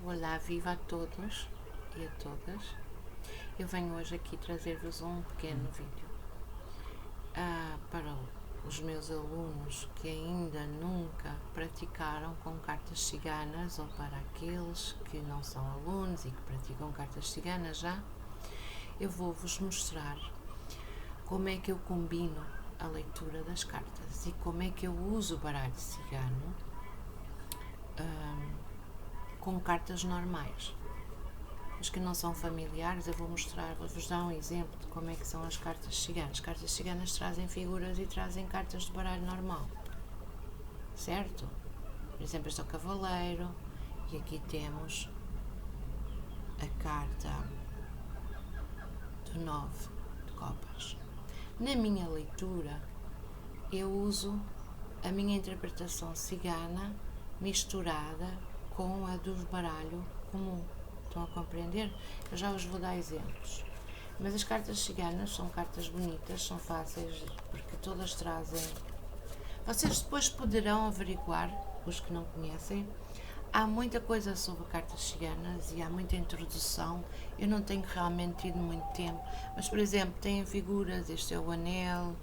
Olá, viva a todos e a todas. Eu venho hoje aqui trazer-vos um pequeno vídeo para os meus alunos que ainda nunca praticaram com cartas ciganas, ou para aqueles que não são alunos e que praticam cartas ciganas já. Eu vou-vos mostrar como é que eu combino a leitura das cartas e como é que eu uso o baralho cigano com cartas normais. Os que não são familiares, eu vou mostrar, vou-vos dar um exemplo de como é que são as cartas ciganas. As cartas ciganas trazem figuras e trazem cartas de baralho normal, certo? Por exemplo, este é o cavaleiro e aqui temos a carta do 9 de copas. Na minha leitura, eu uso a minha interpretação cigana misturada com a do baralho comum. Estão a compreender? Eu já vos vou dar exemplos. Mas as cartas ciganas são cartas bonitas, são fáceis, porque todas trazem... Vocês depois poderão averiguar, os que não conhecem, há muita coisa sobre cartas ciganas e há muita introdução. Eu não tenho realmente tido muito tempo, mas, por exemplo, têm figuras, este é o anel,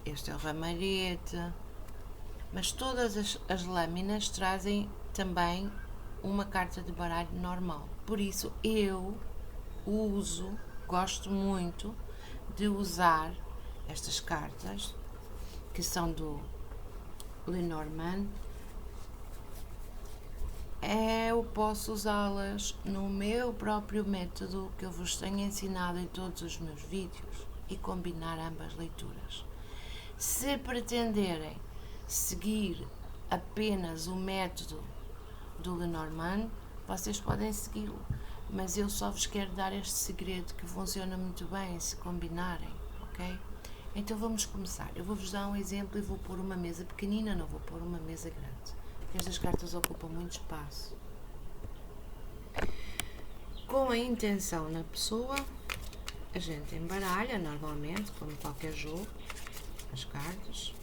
este é o ramarete, mas todas as lâminas trazem também uma carta de baralho normal. Por isso eu gosto muito de usar estas cartas que são do Lenormand. Eu posso usá-las no meu próprio método que eu vos tenho ensinado em todos os meus vídeos e combinar ambas leituras. Se pretenderem seguir apenas o método do Lenormand, vocês podem segui-lo, mas eu só vos quero dar este segredo que funciona muito bem se combinarem, ok? Então vamos começar. Eu vou-vos dar um exemplo e vou pôr uma mesa pequenina, não vou pôr uma mesa grande, porque estas cartas ocupam muito espaço. Com a intenção na pessoa, a gente embaralha normalmente, como qualquer jogo, as cartas.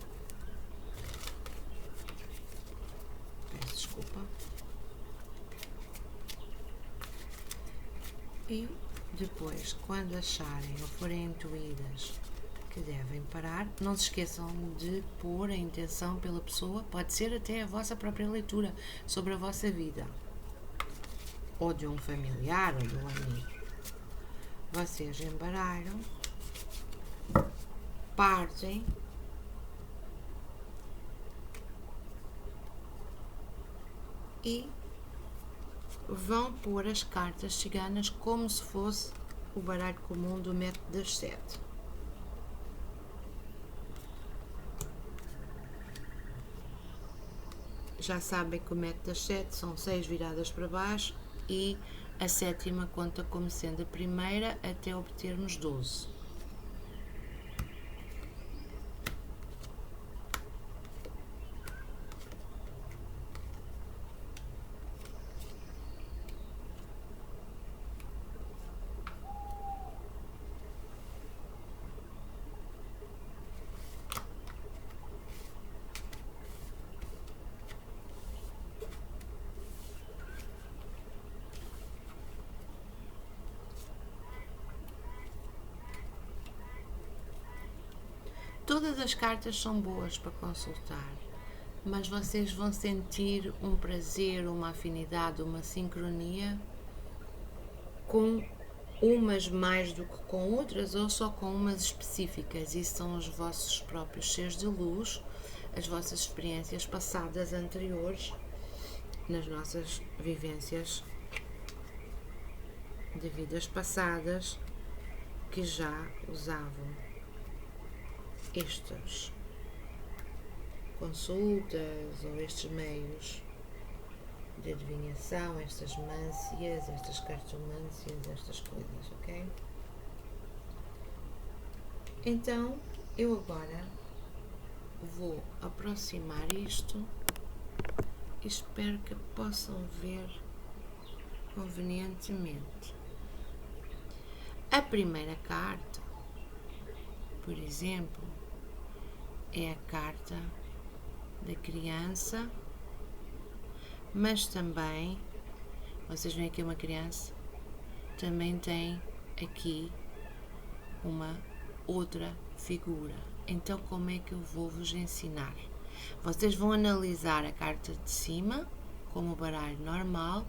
Peço desculpa. E depois, quando acharem ou forem intuídas que devem parar, não se esqueçam de pôr a intenção pela pessoa, pode ser até a vossa própria leitura sobre a vossa vida, ou de um familiar ou de um amigo. Vocês embaralham, partem e vão pôr as cartas ciganas como se fosse o baralho comum do método das 7. Já sabem que o método das 7 são 6 viradas para baixo e a sétima conta como sendo a primeira até obtermos 12. Todas as cartas são boas para consultar, mas vocês vão sentir um prazer, uma afinidade, uma sincronia com umas mais do que com outras, ou só com umas específicas. Isso são os vossos próprios seres de luz, as vossas experiências passadas anteriores, nas nossas vivências de vidas passadas, que já usavam estas consultas ou estes meios de adivinhação, estas mâncias, estas cartomâncias, estas coisas, ok? Então, eu agora vou aproximar isto e espero que possam ver convenientemente. A primeira carta, por exemplo, é a carta da criança, mas também vocês veem aqui uma criança, também tem aqui uma outra figura. Então, como é que eu vou vos ensinar? Vocês vão analisar a carta de cima como o baralho normal,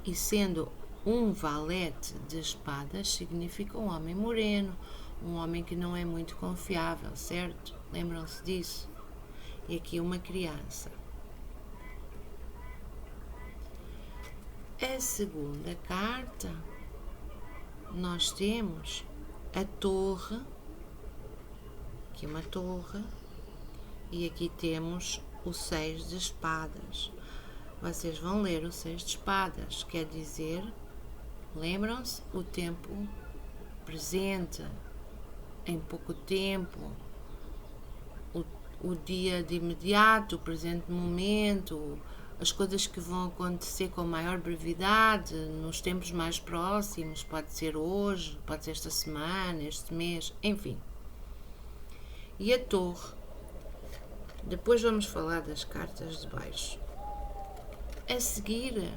e sendo um valete de espadas, significa um homem moreno, um homem que não é muito confiável, certo? Lembram-se disso? E aqui uma criança. A segunda carta, nós temos a torre, aqui uma torre, e aqui temos o 6 de espadas. Vocês vão ler o 6 de espadas, quer dizer, lembram-se, o tempo presente, em pouco tempo, o dia de imediato, o presente momento, as coisas que vão acontecer com maior brevidade, nos tempos mais próximos, pode ser hoje, pode ser esta semana, este mês, enfim. E a torre, depois vamos falar das cartas de baixo. A seguir,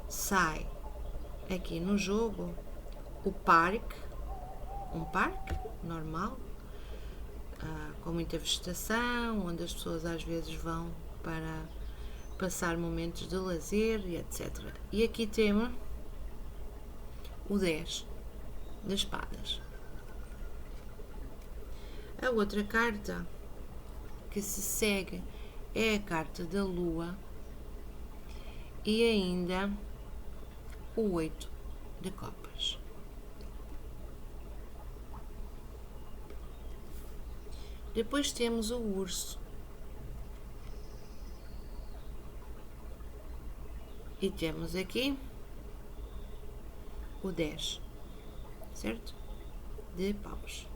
sai aqui no jogo o parque, um parque normal, com muita vegetação, onde as pessoas às vezes vão para passar momentos de lazer e etc. E aqui temos o 10 de espadas. A outra carta que se segue é a carta da lua e ainda o 8 de copas. Depois temos o urso. E temos aqui o 10, certo? De paus.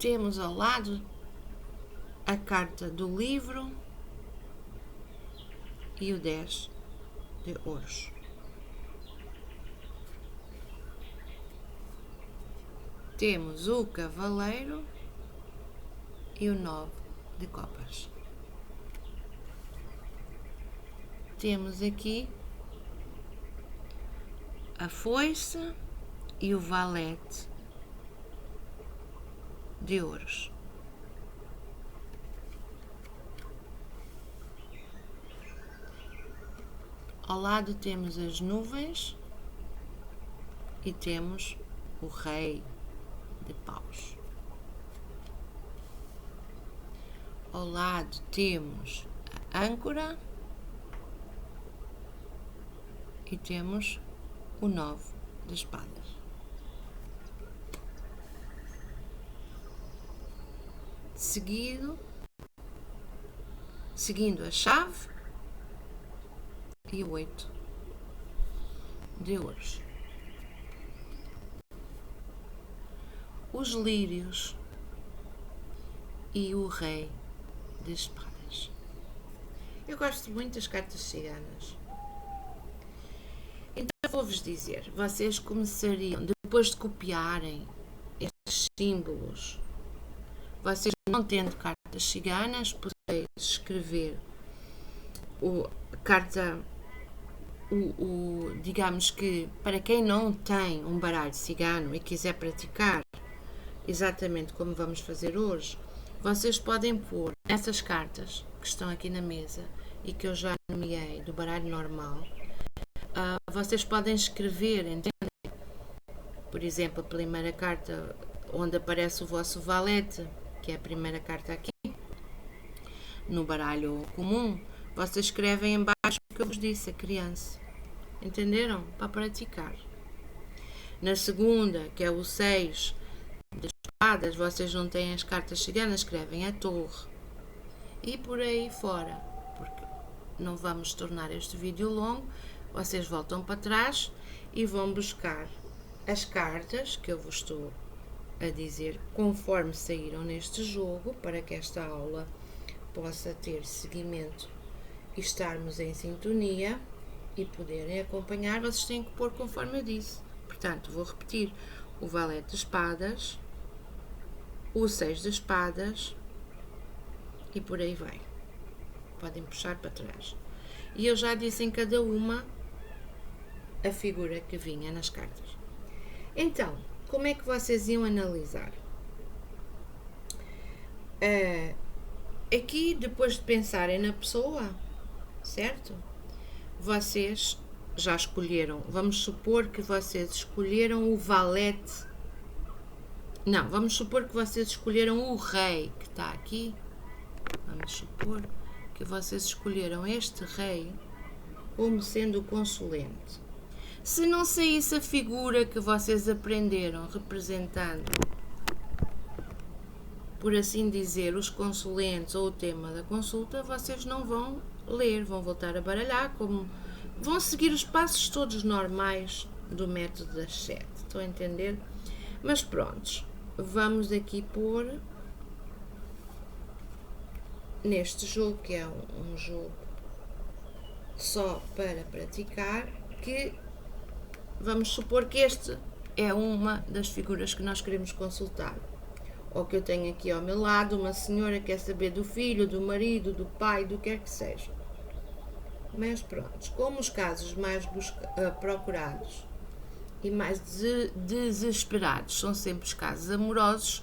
Temos ao lado a carta do livro e o 10 de ouros. Temos o cavaleiro e o 9 de copas. Temos aqui a foice e o valete de ouros. Ao lado temos as nuvens e temos o rei de paus. Ao lado temos a âncora e temos o 9 de espadas. Seguindo a chave e o 8 de ouros. Os lírios e o rei de espadas. Eu gosto muito das cartas ciganas. Então vou-vos dizer, vocês começariam, depois de copiarem estes símbolos, vocês não tendo cartas ciganas, podeis escrever digamos que para quem não tem um baralho cigano e quiser praticar exatamente como vamos fazer hoje, vocês podem pôr essas cartas que estão aqui na mesa e que eu já nomeei do baralho normal, vocês podem escrever, entendem? Por exemplo, a primeira carta onde aparece o vosso valete, que é a primeira carta aqui, no baralho comum, vocês escrevem em baixo o que eu vos disse, a criança. Entenderam? Para praticar. Na segunda, que é o 6 de espadas, vocês não têm as cartas ciganas, escrevem a torre. E por aí fora, porque não vamos tornar este vídeo longo, vocês voltam para trás e vão buscar as cartas que eu vos estou a dizer conforme saíram neste jogo, para que esta aula possa ter seguimento e estarmos em sintonia e poderem acompanhar. Vocês têm que pôr conforme eu disse. Portanto, vou repetir: o valete de espadas, o 6 de espadas, e por aí vai. Podem puxar para trás. E eu já disse em cada uma a figura que vinha nas cartas. Então, como é que vocês iam analisar? Aqui, depois de pensarem na pessoa, certo? Vocês já escolheram. Vamos supor que vocês escolheram o valete. Não, vamos supor que vocês escolheram o rei que está aqui. Vamos supor que vocês escolheram este rei como sendo o consulente. Se não saísse a figura que vocês aprenderam representando, por assim dizer, os consulentes ou o tema da consulta, vocês não vão ler, vão voltar a baralhar, vão seguir os passos todos normais do método das 7. Estão a entender? Mas prontos, vamos aqui pôr neste jogo, que é um jogo só para praticar, que vamos supor que este é uma das figuras que nós queremos consultar. Ou que eu tenho aqui ao meu lado uma senhora que quer saber do filho, do marido, do pai, do que quer que seja. Mas pronto, como os casos mais procurados e mais desesperados são sempre os casos amorosos,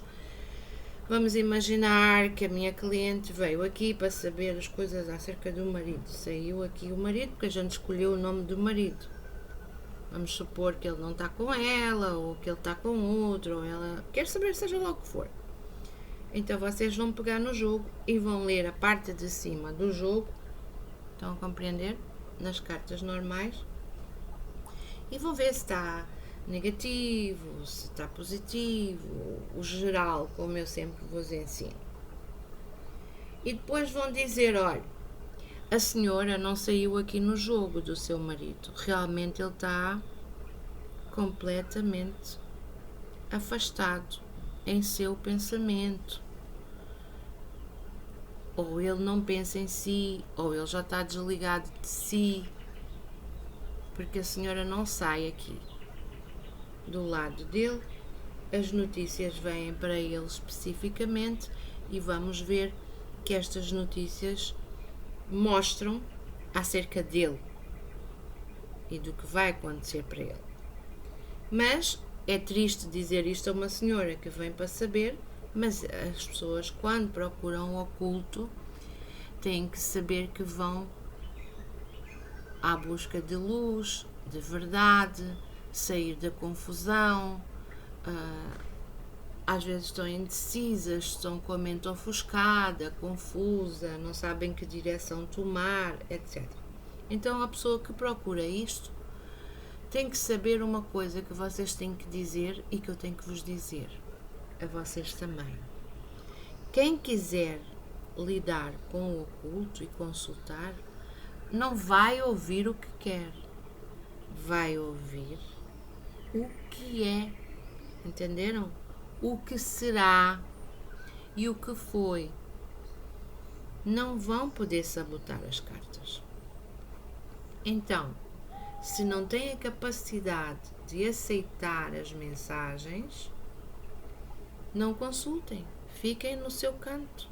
vamos imaginar que a minha cliente veio aqui para saber as coisas acerca do marido. Saiu aqui o marido porque a gente escolheu o nome do marido. Vamos supor que ele não está com ela, ou que ele está com outro, ou ela quer saber, seja lá o que for. Então vocês vão pegar no jogo e vão ler a parte de cima do jogo. Estão a compreender? Nas cartas normais. E vão ver se está negativo, se está positivo, o geral, como eu sempre vos ensino. E depois vão dizer, olha, a senhora não saiu aqui no jogo do seu marido. Realmente ele está completamente afastado em seu pensamento. Ou ele não pensa em si, ou ele já está desligado de si, porque a senhora não sai aqui do lado dele. As notícias vêm para ele especificamente e vamos ver que estas notícias mostram acerca dele e do que vai acontecer para ele. Mas é triste dizer isto a uma senhora que vem para saber, mas as pessoas, quando procuram o oculto, têm que saber que vão à busca de luz, de verdade, sair da confusão. Às vezes estão indecisas, estão com a mente ofuscada, confusa, não sabem que direção tomar, etc. Então a pessoa que procura isto tem que saber uma coisa que vocês têm que dizer e que eu tenho que vos dizer, a vocês também. Quem quiser lidar com o oculto e consultar, não vai ouvir o que quer, vai ouvir o que é, entenderam? O que será e o que foi. Não vão poder sabotar as cartas. Então, se não têm a capacidade de aceitar as mensagens, não consultem, fiquem no seu canto.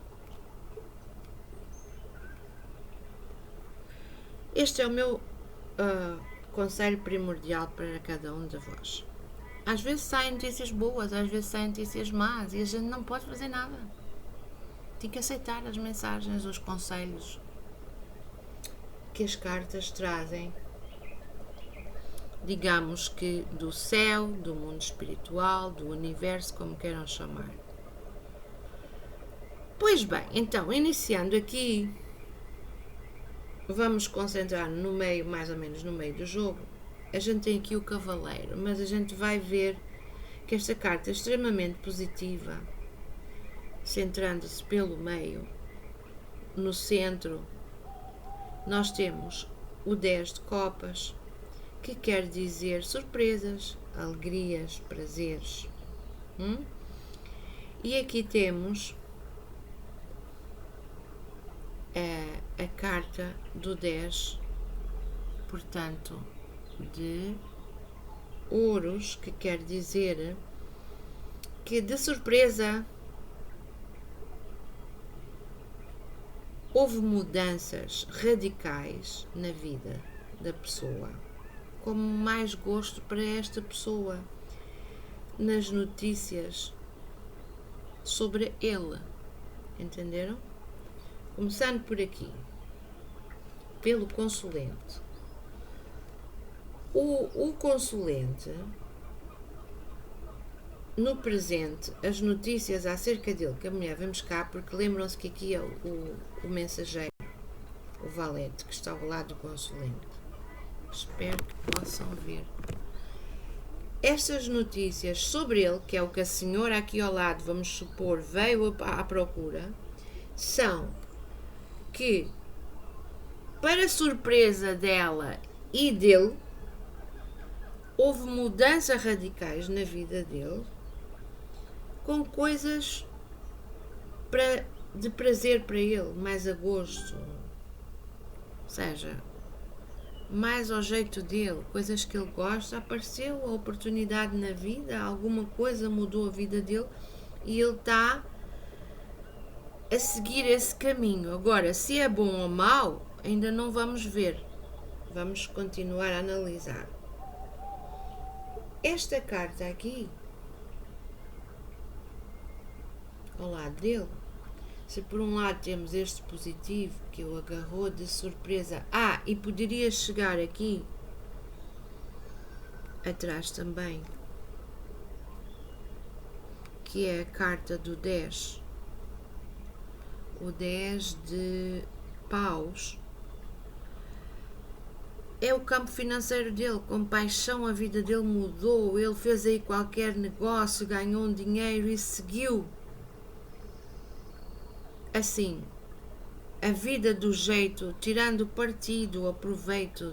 Este é o meu conselho primordial para cada um de vós. Às vezes saem notícias boas, às vezes saem notícias más e a gente não pode fazer nada. Tem que aceitar as mensagens, os conselhos que as cartas trazem, digamos que do céu, do mundo espiritual, do universo, como queiram chamar. Pois bem, então, iniciando aqui, vamos concentrar no meio, mais ou menos no meio do jogo. A gente tem aqui o cavaleiro, mas a gente vai ver que esta carta é extremamente positiva, centrando-se pelo meio. No centro, nós temos o 10 de copas, que quer dizer surpresas, alegrias, prazeres. E aqui temos a carta do 10, portanto, de ouros, que quer dizer que de surpresa houve mudanças radicais na vida da pessoa, como mais gosto para esta pessoa nas notícias sobre ele. Entenderam? Começando por aqui, pelo consulente. O consulente, no presente, as notícias acerca dele, que a mulher, vamos cá, porque lembram-se que aqui é o mensageiro, o valete, que está ao lado do consulente. Espero que possam ver. Estas notícias sobre ele, que é o que a senhora aqui ao lado, vamos supor, veio à procura, são que, para surpresa dela e dele, houve mudanças radicais na vida dele, com coisas de prazer para ele, mais a gosto, ou seja, mais ao jeito dele, coisas que ele gosta. Apareceu a oportunidade na vida, alguma coisa mudou a vida dele e ele está a seguir esse caminho. Agora, se é bom ou mau, ainda não vamos ver, vamos continuar a analisar. Esta carta aqui, ao lado dele, se por um lado temos este positivo que o agarrou de surpresa, e poderia chegar aqui atrás também, que é a carta do 10, o 10 de paus, é o campo financeiro dele. Com paixão a vida dele mudou, ele fez aí qualquer negócio, ganhou um dinheiro e seguiu assim a vida do jeito, tirando partido, aproveito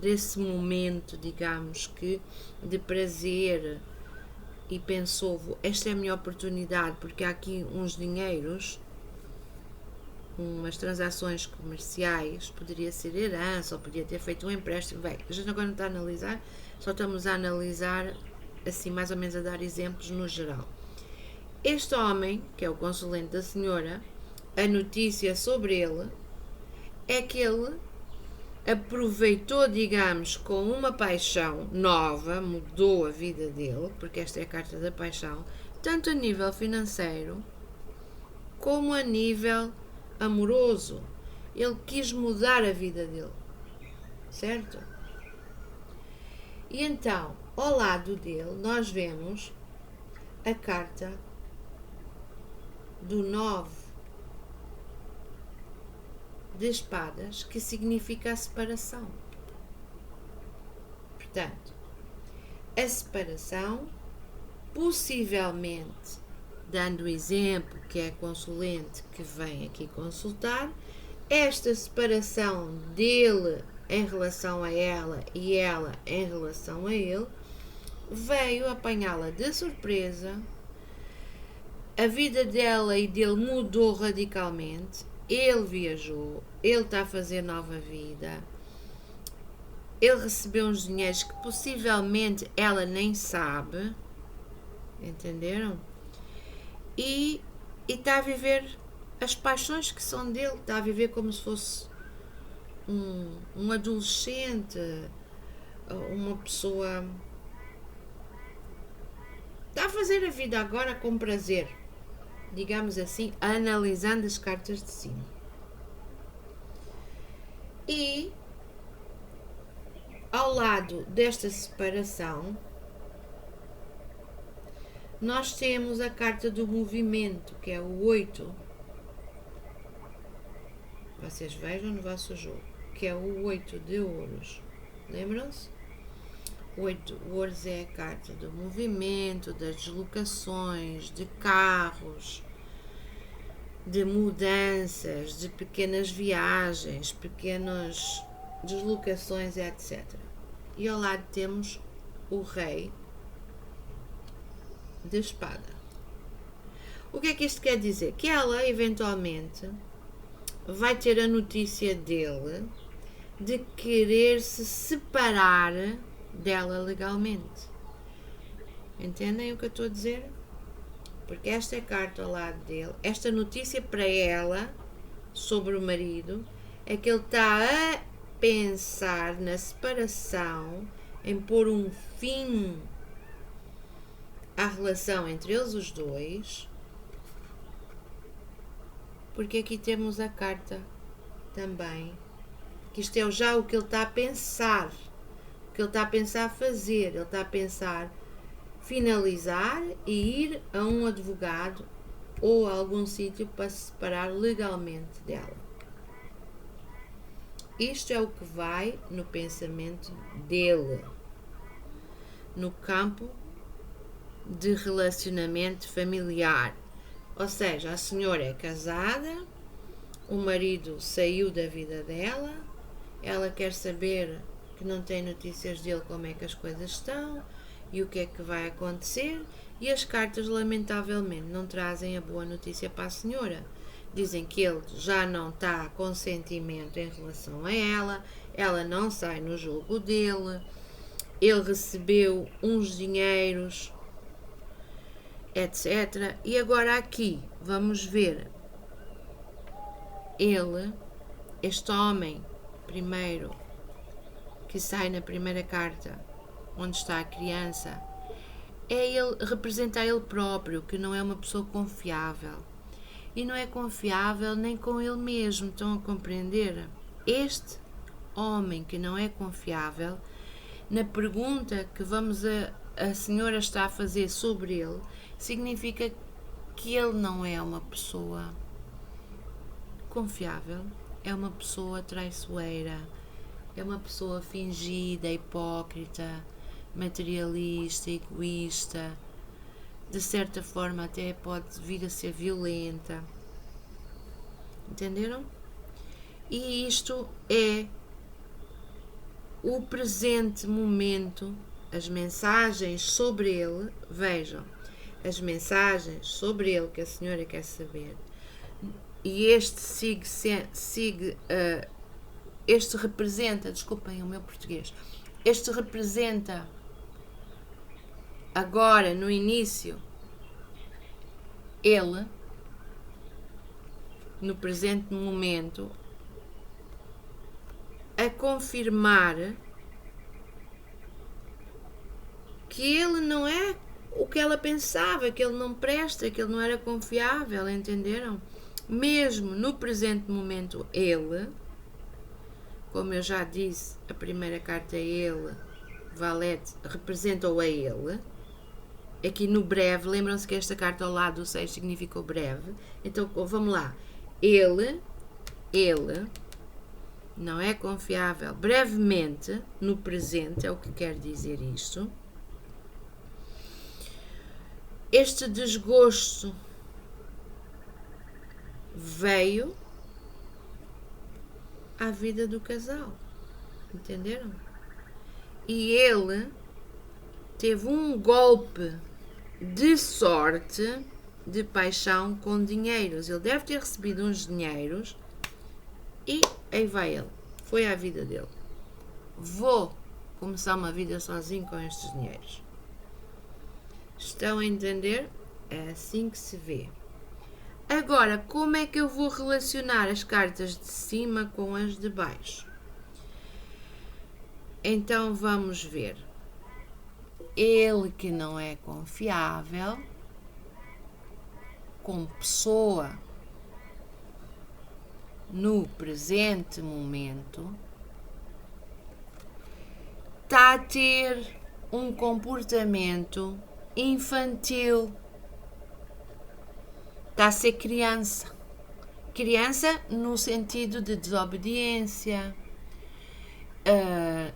desse momento, digamos que de prazer, e pensou, esta é a minha oportunidade, porque há aqui uns dinheiros, umas transações comerciais, poderia ser herança, ou podia ter feito um empréstimo. Bem, a gente agora não está a analisar, só estamos a analisar assim, mais ou menos a dar exemplos no geral. Este homem, que é o consulente da senhora, a notícia sobre ele é que ele aproveitou, digamos, com uma paixão nova, mudou a vida dele, porque esta é a carta da paixão, tanto a nível financeiro como a nível amoroso. Ele quis mudar a vida dele, certo? E então, ao lado dele, nós vemos a carta do 9 de espadas, que significa a separação. Portanto, a separação, possivelmente, dando o exemplo que é a consulente que vem aqui consultar, esta separação dele em relação a ela e ela em relação a ele, veio apanhá-la de surpresa, a vida dela e dele mudou radicalmente, ele viajou, ele está a fazer nova vida, ele recebeu uns dinheiros que possivelmente ela nem sabe, entenderam? E está a viver as paixões que são dele, está a viver como se fosse um adolescente, uma pessoa, está a fazer a vida agora com prazer, digamos assim, analisando as cartas de cima. E ao lado desta separação, nós temos a carta do movimento, que é o 8. Vocês vejam no vosso jogo, que é o 8 de ouros. Lembram-se? O 8 de ouros é a carta do movimento, das deslocações, de carros, de mudanças, de pequenas viagens, pequenas deslocações, etc. E ao lado temos o rei de espada. O que é que isto quer dizer? Que ela, eventualmente, vai ter a notícia dele de querer se separar dela legalmente. Entendem o que eu estou a dizer? Porque esta é a carta ao lado dele. Esta notícia para ela sobre o marido é que ele está a pensar na separação, em pôr um fim à relação entre eles os dois, porque aqui temos a carta também, que isto é já o que ele está a pensar, o que ele está a pensar fazer. Ele está a pensar finalizar e ir a um advogado ou a algum sítio para se separar legalmente dela. Isto é o que vai no pensamento dele, no campo de relacionamento familiar. Ou seja, a senhora é casada, o marido saiu da vida dela, ela quer saber, que não tem notícias dele, como é que as coisas estão e o que é que vai acontecer, e as cartas lamentavelmente não trazem a boa notícia para a senhora. Dizem que ele já não está com sentimento em relação a ela não sai no jogo dele, ele recebeu uns dinheiros, etc. E agora aqui vamos ver ele, este homem primeiro que sai na primeira carta, onde está a criança, é ele, representa ele próprio, que não é uma pessoa confiável. E não é confiável nem com ele mesmo, estão a compreender? Este homem que não é confiável, na pergunta que a senhora está a fazer sobre ele, significa que ele não é uma pessoa confiável, é uma pessoa traiçoeira, é uma pessoa fingida, hipócrita, materialista, egoísta, de certa forma até pode vir a ser violenta. Entenderam? E isto é o presente momento, as mensagens sobre ele, vejam, as mensagens sobre ele que a senhora quer saber. E este este representa, desculpem o meu português, este representa agora no início ele, no presente momento, a confirmar que ele não é o que ela pensava, que ele não presta, que ele não era confiável, entenderam? Mesmo no presente momento ele, como eu já disse, a primeira carta é ele, Valete, representou a ele. Aqui no breve, lembram-se que esta carta ao lado do 6 significou breve. Então, vamos lá. Ele não é confiável. Brevemente, no presente, é o que quer dizer isto. Este desgosto veio à vida do casal. Entenderam? E ele teve um golpe de sorte, de paixão com dinheiros. Ele deve ter recebido uns dinheiros e aí vai ele. Foi à vida dele. Vou começar uma vida sozinho com estes dinheiros. Estão a entender? É assim que se vê. Agora, como é que eu vou relacionar as cartas de cima com as de baixo? Então vamos ver. Ele que não é confiável, como pessoa no presente momento, está a ter um comportamento infantil, está a ser criança. Criança no sentido de desobediência,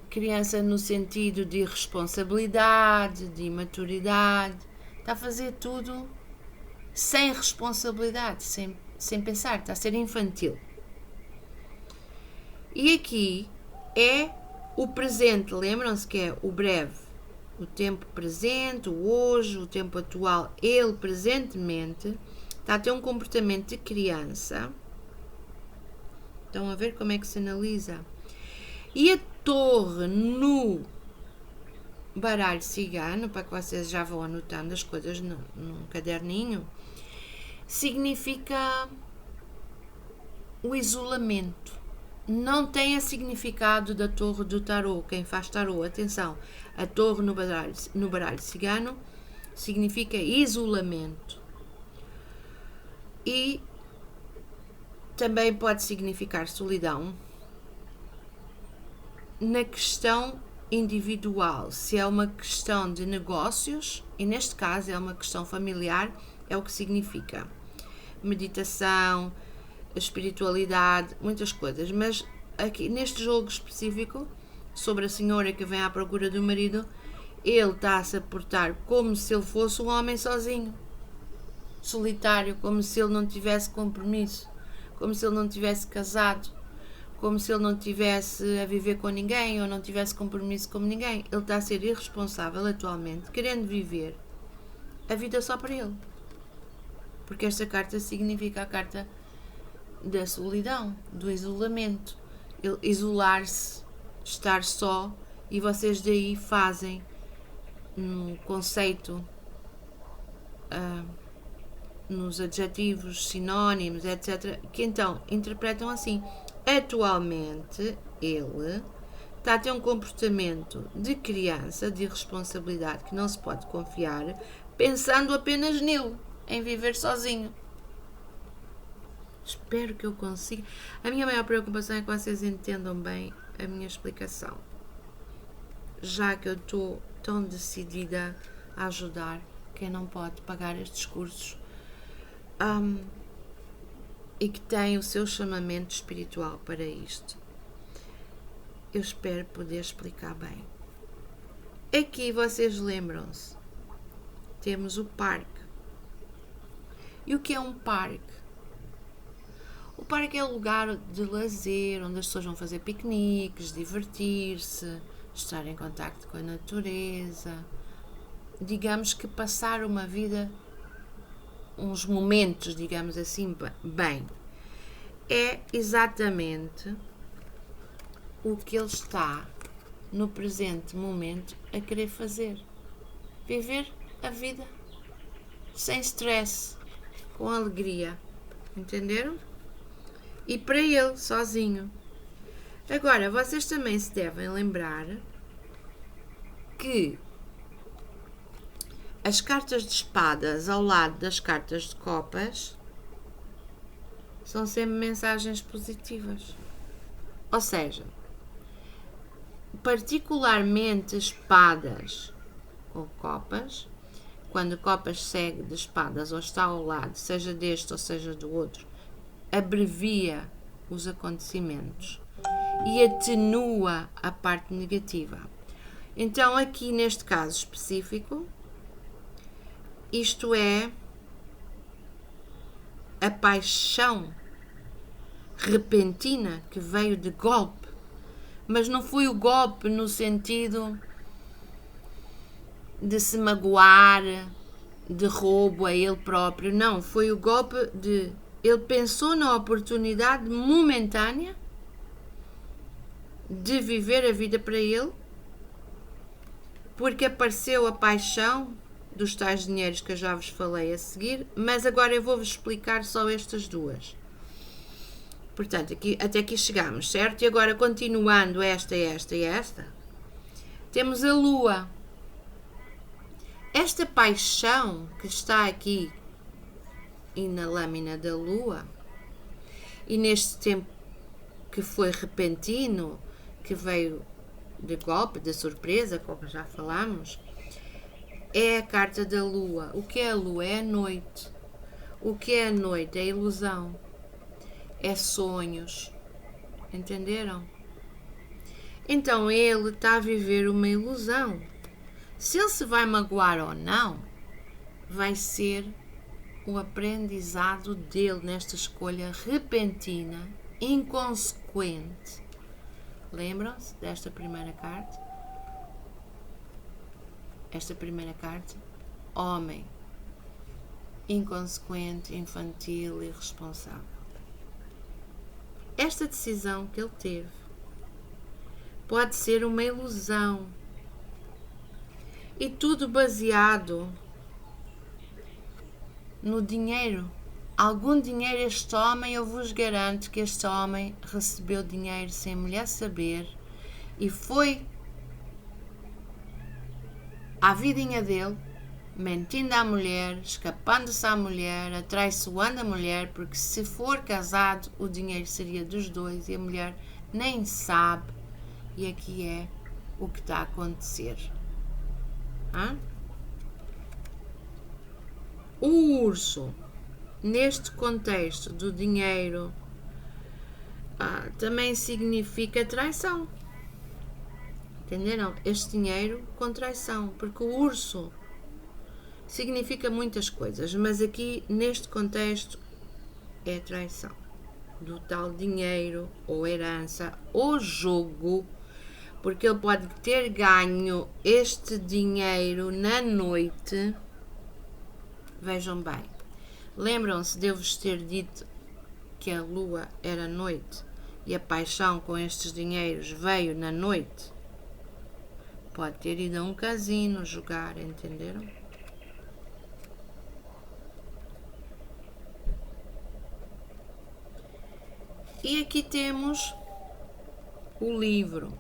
criança no sentido de irresponsabilidade, de imaturidade. Está a fazer tudo sem responsabilidade, sem pensar, está a ser infantil. E aqui é o presente, lembram-se que é o breve, o tempo presente, o hoje, o tempo atual. Ele presentemente está a ter um comportamento de criança. Estão a ver como é que se analisa? E a torre no baralho cigano, para que vocês já vão anotando as coisas num caderninho, significa o isolamento. Não tem a significado da torre do tarô. Quem faz tarô, atenção, a torre no baralho cigano significa isolamento. E também pode significar solidão na questão individual, se é uma questão de negócios, e neste caso é uma questão familiar, é o que significa meditação, espiritualidade, muitas coisas. Mas aqui neste jogo específico, sobre a senhora que vem à procura do marido, ele está-se a portar como se ele fosse um homem sozinho, solitário, como se ele não tivesse compromisso, como se ele não tivesse casado, como se ele não tivesse a viver com ninguém ou não tivesse compromisso com ninguém. Ele está a ser irresponsável atualmente, querendo viver a vida só para ele. Porque esta carta significa a carta da solidão, do isolamento. Ele isolar-se, estar só, e vocês daí fazem um conceito, nos adjetivos, sinónimos, etc., que então interpretam assim. Atualmente, ele está a ter um comportamento de criança, de irresponsabilidade, que não se pode confiar, pensando apenas nele, em viver sozinho. Espero que eu consiga. A minha maior preocupação é que vocês entendam bem a minha explicação, já que eu estou tão decidida a ajudar quem não pode pagar estes cursos, e que tem o seu chamamento espiritual para isto. Eu espero poder explicar bem. Aqui vocês lembram-se, temos o parque. E o que é um parque? O parque é um lugar de lazer, onde as pessoas vão fazer piqueniques, divertir-se, estar em contacto com a natureza. Digamos que passar uma vida, uns momentos, digamos assim, bem. É exatamente o que ele está, no presente momento, a querer fazer. Viver a vida sem stress, com alegria. Entenderam? E para ele, sozinho. Agora, vocês também se devem lembrar que as cartas de espadas ao lado das cartas de copas são sempre mensagens positivas. Ou seja, particularmente espadas com copas, quando copas segue de espadas ou está ao lado, seja deste ou seja do outro, abrevia os acontecimentos e atenua a parte negativa. Então, aqui neste caso específico, isto é a paixão repentina que veio de golpe, mas não foi o golpe no sentido de se magoar, de roubo a ele próprio. Não, foi o golpe de ele pensou na oportunidade momentânea de viver a vida para ele, porque apareceu a paixão dos tais dinheiros que eu já vos falei a seguir, mas agora eu vou-vos explicar só estas duas. Portanto, até aqui chegamos, certo? E agora, continuando esta, temos a Lua. Esta paixão que está aqui e na lâmina da Lua, e neste tempo que foi repentino, que veio de golpe, de surpresa, como já falámos, é a carta da Lua. O que é a Lua? É a noite. O que é a noite? É ilusão. É sonhos. Entenderam? Então ele está a viver uma ilusão. Se ele se vai magoar ou não, vai ser o aprendizado dele nesta escolha repentina, inconsequente. Lembram-se desta primeira carta? Esta primeira carta, homem, inconsequente, infantil, irresponsável. Esta decisão que ele teve pode ser uma ilusão, e tudo baseado no dinheiro algum dinheiro este homem, eu vos garanto que este homem recebeu dinheiro sem a mulher saber e foi à vidinha dele, mentindo à mulher, escapando-se à mulher, atraiçoando a mulher, porque se for casado o dinheiro seria dos dois e a mulher nem sabe. E aqui é o que está a acontecer. O urso, neste contexto do dinheiro, também significa traição. Entenderam? Este dinheiro com traição, porque o urso significa muitas coisas, mas aqui neste contexto é traição do tal dinheiro ou herança ou jogo, porque ele pode ter ganho este dinheiro na noite. Vejam bem, lembram-se de eu vos ter dito que a lua era noite e a paixão com estes dinheiros veio na noite? Pode ter ido a um casino jogar, entenderam? E aqui temos o livro.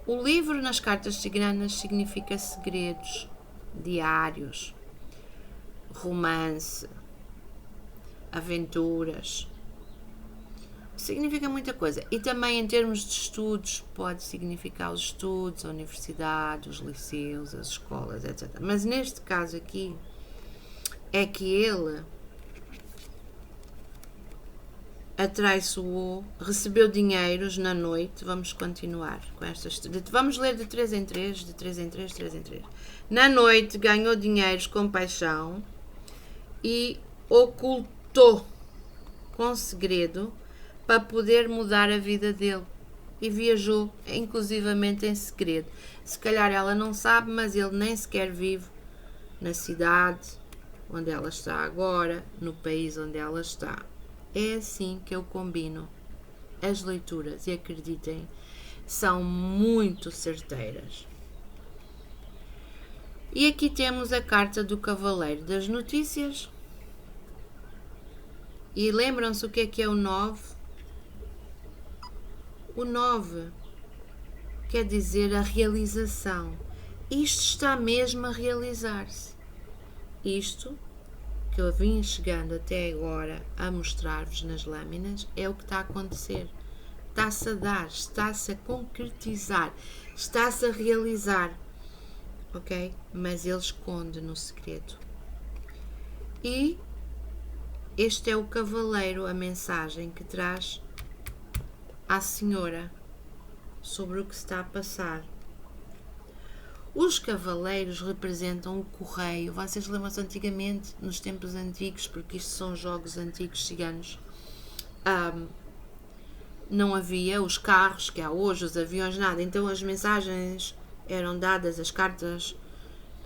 O livro nas cartas ciganas significa segredos, diários, romance, aventuras. Significa muita coisa. E também em termos de estudos, pode significar os estudos, a universidade, os liceus, as escolas, etc. Mas neste caso aqui, é que ele atraiçoou, recebeu dinheiros na noite. Vamos continuar com estas. Vamos ler de 3 em 3, de 3 em 3, 3 em 3. Na noite ganhou dinheiros com paixão e ocultou com segredo para poder mudar a vida dele. E viajou, inclusivamente em segredo. Se calhar ela não sabe, mas ele nem sequer vive na cidade onde ela está agora, no país onde ela está. É assim que eu combino as leituras e acreditem, são muito certeiras. E aqui temos a carta do Cavaleiro das Notícias. E lembram-se o que é o 9? O 9 quer dizer a realização. Isto está mesmo a realizar-se. Isto que eu vim chegando até agora a mostrar-vos nas lâminas é o que está a acontecer. Está-se a dar, está-se a concretizar, está-se a realizar. Ok? Mas ele esconde no segredo. E este é o cavaleiro, a mensagem que traz à senhora sobre o que está a passar. Os cavaleiros representam o correio. Vocês lembram-se antigamente, nos tempos antigos, porque isto são jogos antigos ciganos, não havia os carros que há hoje, os aviões, nada. Então as mensagens eram dadas, as cartas,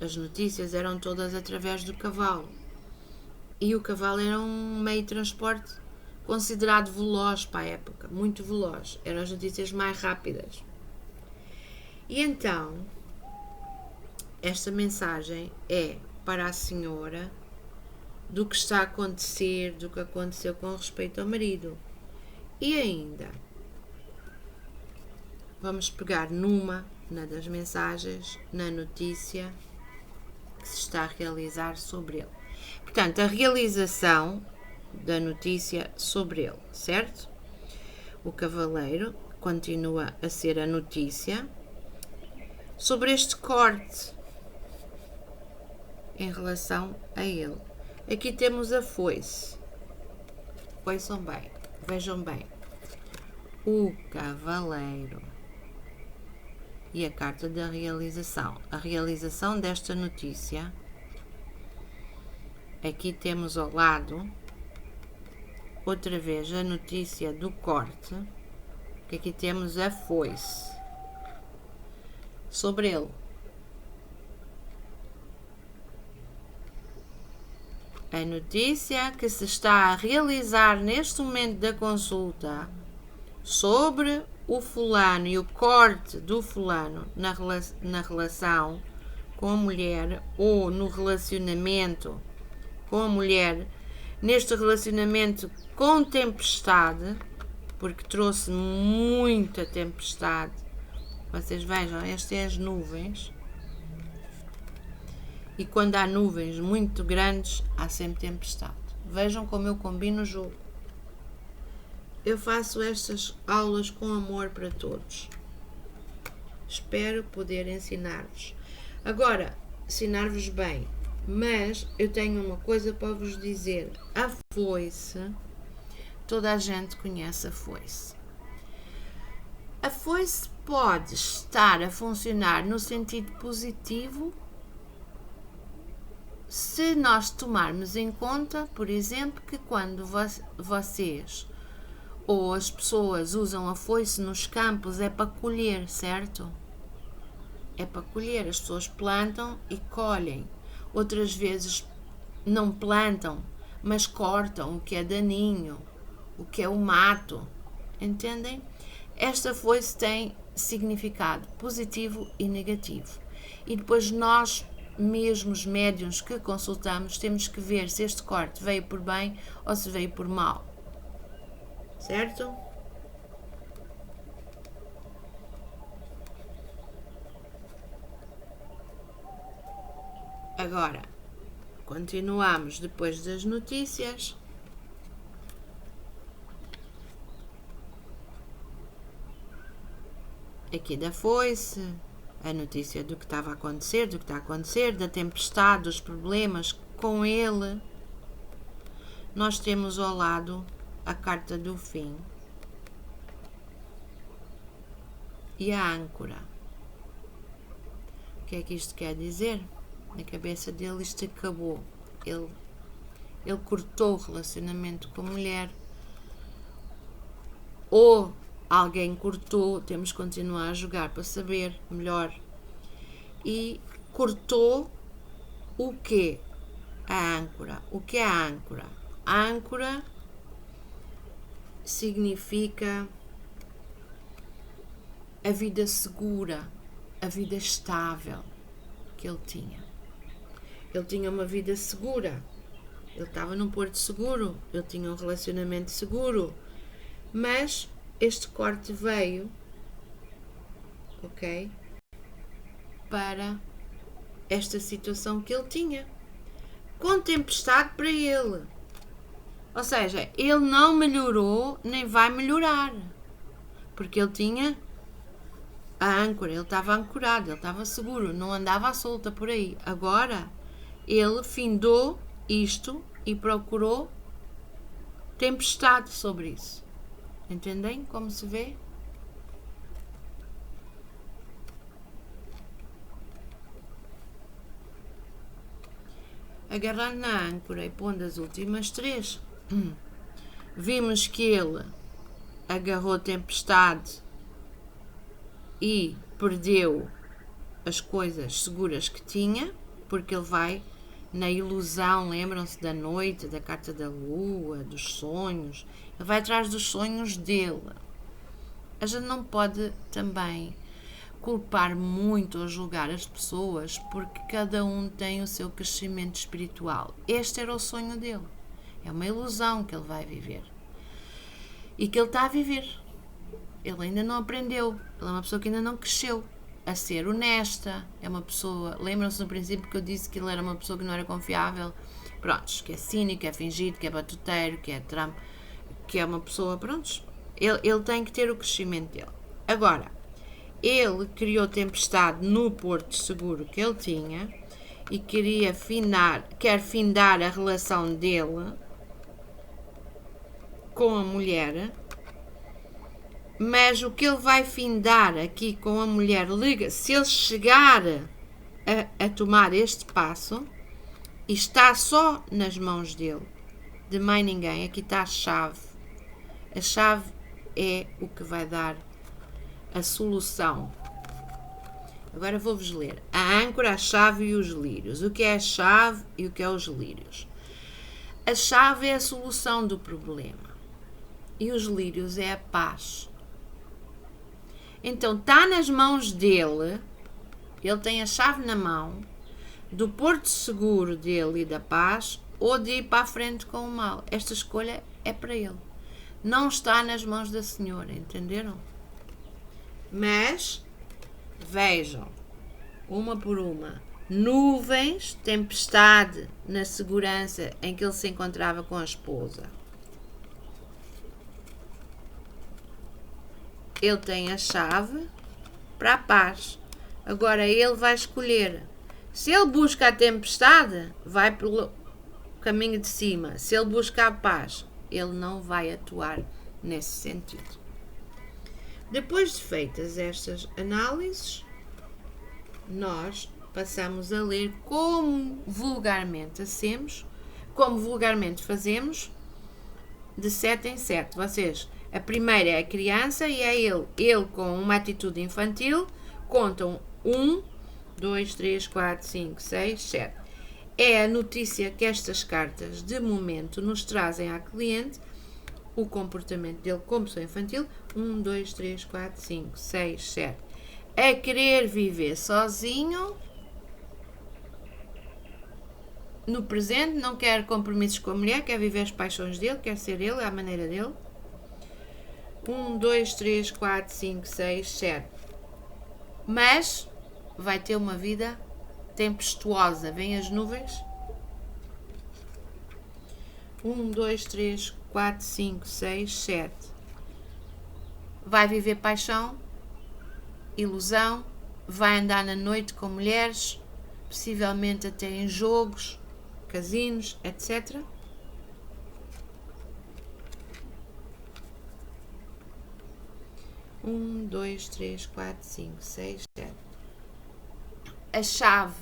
as notícias eram todas através do cavalo. E o cavalo era um meio de transporte considerado veloz para a época, muito veloz. Eram as notícias mais rápidas. E então, esta mensagem é para a senhora do que está a acontecer, do que aconteceu com respeito ao marido. E ainda, vamos pegar numa das mensagens, na notícia que se está a realizar sobre ele. Portanto, a realização da notícia sobre ele, certo? O cavaleiro continua a ser a notícia sobre este corte em relação a ele. Aqui temos a foice. Ouçam bem, vejam bem. O cavaleiro e a carta da realização. A realização desta notícia. Aqui temos ao lado outra vez a notícia do corte, que aqui temos a foice sobre ele. A notícia que se está a realizar neste momento da consulta sobre o fulano e o corte do fulano na relação com a mulher ou no relacionamento com a mulher, neste relacionamento com tempestade, porque trouxe muita tempestade. Vocês vejam, estas é as nuvens. E quando há nuvens muito grandes, há sempre tempestade. Vejam como eu combino o jogo. Eu faço estas aulas com amor para todos. Espero poder ensinar-vos. Agora, ensinar-vos bem. Mas eu tenho uma coisa para vos dizer. A foice, toda a gente conhece a foice. A foice pode estar a funcionar no sentido positivo se nós tomarmos em conta, por exemplo, que quando vocês ou as pessoas usam a foice nos campos é para colher, certo? É para colher, as pessoas plantam e colhem. Outras vezes não plantam, mas cortam o que é daninho, o que é o mato, entendem? Esta foice tem significado positivo e negativo. E depois nós, mesmos médiuns que consultamos, temos que ver se este corte veio por bem ou se veio por mal. Certo? Agora, continuamos depois das notícias. Aqui da foice, a notícia do que estava a acontecer, do que está a acontecer, da tempestade, dos problemas com ele. Nós temos ao lado a carta do fim e a âncora. O que é que isto quer dizer? Na cabeça dele isto acabou. Ele cortou o relacionamento com a mulher, ou alguém cortou, temos que continuar a jogar para saber melhor. E cortou o quê? A âncora. O que é a âncora? A âncora significa a vida segura, a vida estável que ele tinha. Ele tinha uma vida segura, ele estava num porto seguro, ele tinha um relacionamento seguro, mas este corte veio, ok, para esta situação que ele tinha, com tempestade para ele. Ou seja, ele não melhorou, nem vai melhorar, porque ele tinha a âncora, ele estava ancorado, ele estava seguro, não andava à solta por aí. Agora, ele findou isto e procurou tempestade sobre isso. Entendem como se vê? Agarrando na âncora e pondo as últimas três, vimos que ele agarrou tempestade e perdeu as coisas seguras que tinha, porque ele vai na ilusão, lembram-se da noite, da carta da lua, dos sonhos, ele vai atrás dos sonhos dele. A gente não pode também culpar muito ou julgar as pessoas, porque cada um tem o seu crescimento espiritual. Este era o sonho dele, é uma ilusão que ele vai viver e que ele está a viver. Ele ainda não aprendeu, ele é uma pessoa que ainda não cresceu a ser honesta, é uma pessoa, lembram-se no princípio que eu disse que ele era uma pessoa que não era confiável, pronto, que é cínico, que é fingido, que é batuteiro, que é Trump, que é uma pessoa, pronto, ele tem que ter o crescimento dele. Agora, ele criou tempestade no porto seguro que ele tinha e quer findar a relação dele com a mulher. Mas o que ele vai findar aqui com a mulher, se ele chegar a tomar este passo, e está só nas mãos dele, de mais ninguém, aqui está a chave. A chave é o que vai dar a solução. Agora vou-vos ler. A âncora, a chave e os lírios. O que é a chave e o que é os lírios? A chave é a solução do problema. E os lírios é a paz. Então, está nas mãos dele, ele tem a chave na mão, do porto seguro dele e da paz, ou de ir para a frente com o mal. Esta escolha é para ele. Não está nas mãos da senhora, entenderam? Mas, vejam, uma por uma, nuvens, tempestade na segurança em que ele se encontrava com a esposa. Ele tem a chave para a paz. Agora ele vai escolher. Se ele busca a tempestade, vai pelo caminho de cima. Se ele busca a paz, ele não vai atuar nesse sentido. Depois de feitas estas análises, nós passamos a ler como vulgarmente fazemos, de 7 em 7. Vocês, a primeira é a criança e é ele. Ele, com uma atitude infantil, contam 1, 2, 3, 4, 5, 6, 7. É a notícia que estas cartas, de momento, nos trazem à cliente, o comportamento dele como pessoa infantil. 1, 2, 3, 4, 5, 6, 7. A querer viver sozinho, no presente, não quer compromissos com a mulher, quer viver as paixões dele, quer ser ele, à maneira dele. 1, 2, 3, 4, 5, 6, 7. Mas vai ter uma vida tempestuosa. Vêm as nuvens. 1, 2, 3, 4, 5, 6, 7. Vai viver paixão, ilusão, vai andar na noite com mulheres, possivelmente até em jogos, casinos, etc. Um, 2, 3, 4, 5, 6, 7. A chave,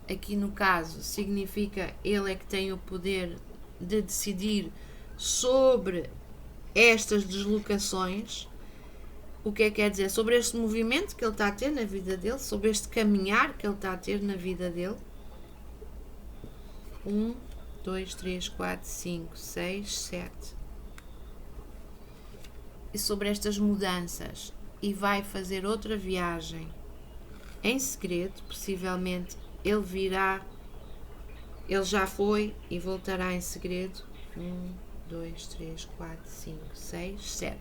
aqui no caso, significa ele é que tem o poder de decidir sobre estas deslocações. O que é que quer dizer? Sobre este movimento que ele está a ter na vida dele, sobre este caminhar que ele está a ter na vida dele. 1, 2, 3, 4, 5, 6, 7. E sobre estas mudanças. E vai fazer outra viagem em segredo. Possivelmente ele virá, ele já foi e voltará em segredo. 1, 2, 3, 4, 5, 6, 7.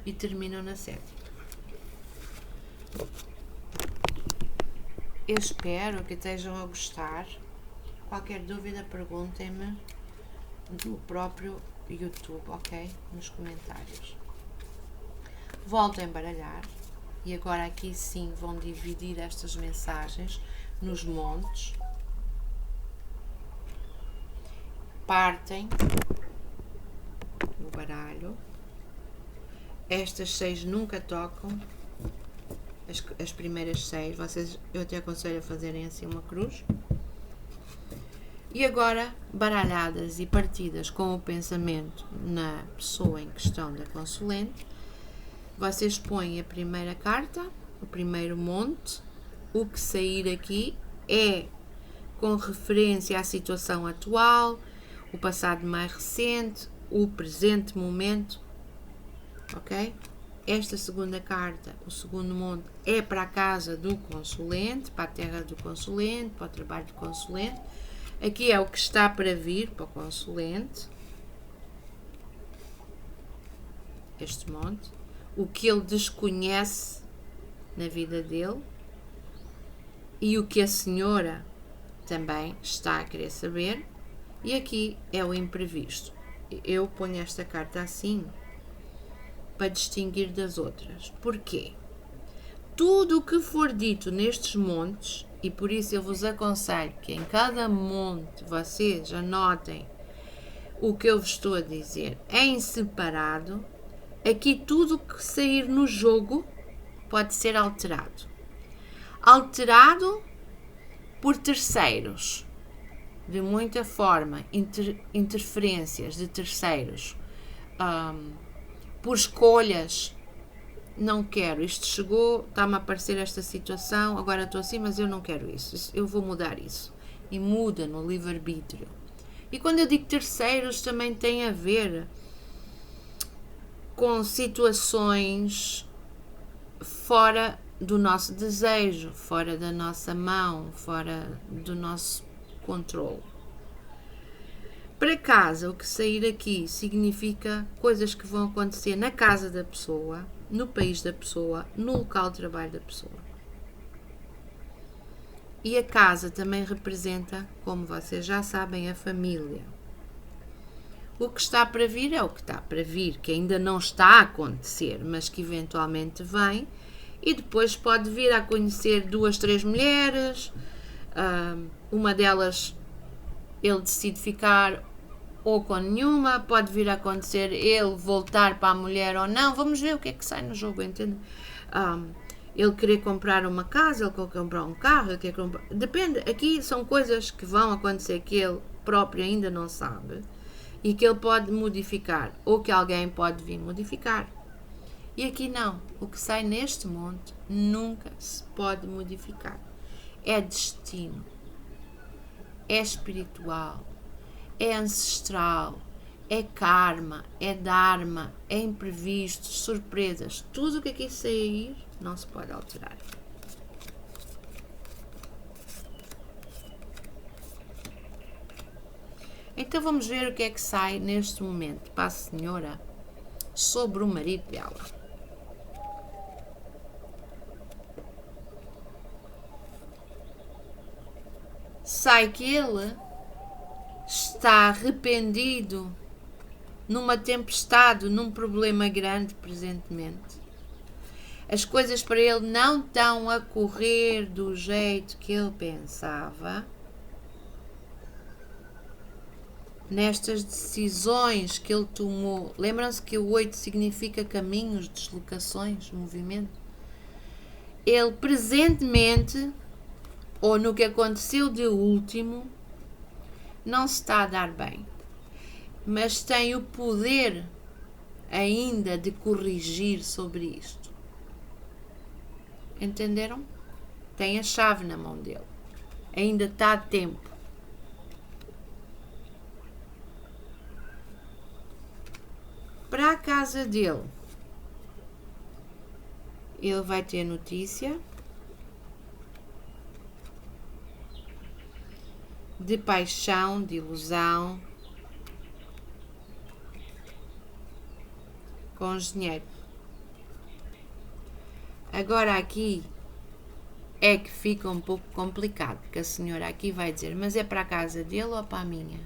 E terminam na 7. Eu espero que estejam a gostar. Qualquer dúvida, perguntem-me no próprio YouTube, ok? Nos comentários. Volto a embaralhar. E agora aqui sim vão dividir estas mensagens nos montes. Partem o baralho. Estas 6 nunca tocam. As primeiras 6, vocês, eu te aconselho a fazerem assim uma cruz. E agora, baralhadas e partidas com o pensamento na pessoa em questão da consulente, vocês põem a primeira carta, o primeiro monte. O que sair aqui é com referência à situação atual, o passado mais recente, o presente momento, ok? Esta segunda carta, o segundo monte, é para a casa do consulente, para a terra do consulente, para o trabalho do consulente. Aqui é o que está para vir para o consulente. Este monte. O que ele desconhece na vida dele. E o que a senhora também está a querer saber. E aqui é o imprevisto. Eu ponho esta carta assim para distinguir das outras. Porquê? Tudo o que for dito nestes montes, e por isso eu vos aconselho que em cada monte vocês anotem o que eu vos estou a dizer em separado. Aqui tudo o que sair no jogo pode ser alterado. Alterado por terceiros, de muita forma, interferências de terceiros, por escolhas. Não quero, isto chegou, está-me a aparecer esta situação, agora estou assim, mas eu não quero isso, eu vou mudar isso. E muda no livre-arbítrio. E quando eu digo terceiros, também tem a ver com situações fora do nosso desejo, fora da nossa mão, fora do nosso controle. Para casa, o que sair aqui significa coisas que vão acontecer na casa da pessoa, no país da pessoa, no local de trabalho da pessoa. E a casa também representa, como vocês já sabem, a família. O que está para vir é o que está para vir, que ainda não está a acontecer, mas que eventualmente vem, e depois pode vir a conhecer 2, 3 mulheres, uma delas ele decide ficar ou com nenhuma, pode vir a acontecer ele voltar para a mulher ou não, vamos ver o que é que sai no jogo, entende? Ele querer comprar uma casa, ele quer comprar um carro, ele quer comprar... Depende, aqui são coisas que vão acontecer que ele próprio ainda não sabe e que ele pode modificar, ou que alguém pode vir modificar. E aqui não, o que sai neste monte nunca se pode modificar. É destino, é espiritual, é ancestral, é karma, é dharma, é imprevistos, surpresas. Tudo o que aqui sair não se pode alterar. Então vamos ver o que é que sai neste momento para a senhora sobre o marido dela. Sai que ele está arrependido numa tempestade, num problema grande presentemente. As coisas para ele não estão a correr do jeito que ele pensava. Nestas decisões que ele tomou, lembram-se que o 8 significa caminhos, deslocações, movimento. Ele presentemente, ou no que aconteceu de último, não se está a dar bem, mas tem o poder ainda de corrigir sobre isto. Entenderam? Tem a chave na mão dele. Ainda está a tempo. Para a casa dele, ele vai ter notícia de paixão, de ilusão, com dinheiro. Agora aqui é que fica um pouco complicado, porque a senhora aqui vai dizer, mas é para a casa dele ou para a minha?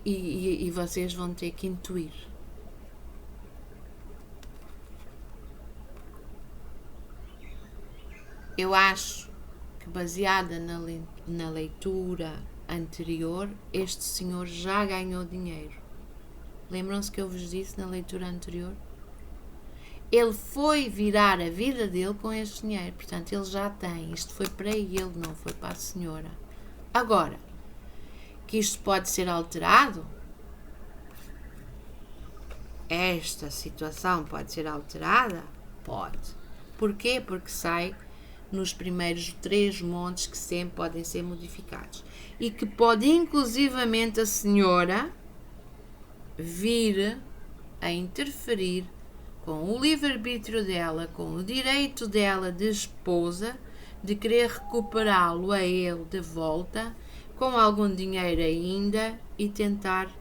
E vocês vão ter que intuir. Eu acho que, baseada na leitura anterior, este senhor já ganhou dinheiro. Lembram-se que eu vos disse na leitura anterior? Ele foi virar a vida dele com este dinheiro. Portanto, ele já tem. Isto foi para ele, não foi para a senhora. Agora, que isto pode ser alterado? Esta situação pode ser alterada? Pode. Porquê? Porque sai nos primeiros 3 montes que sempre podem ser modificados. E que pode, inclusivamente, a senhora vir a interferir com o livre-arbítrio dela, com o direito dela de esposa, de querer recuperá-lo a ele de volta, com algum dinheiro ainda, e tentar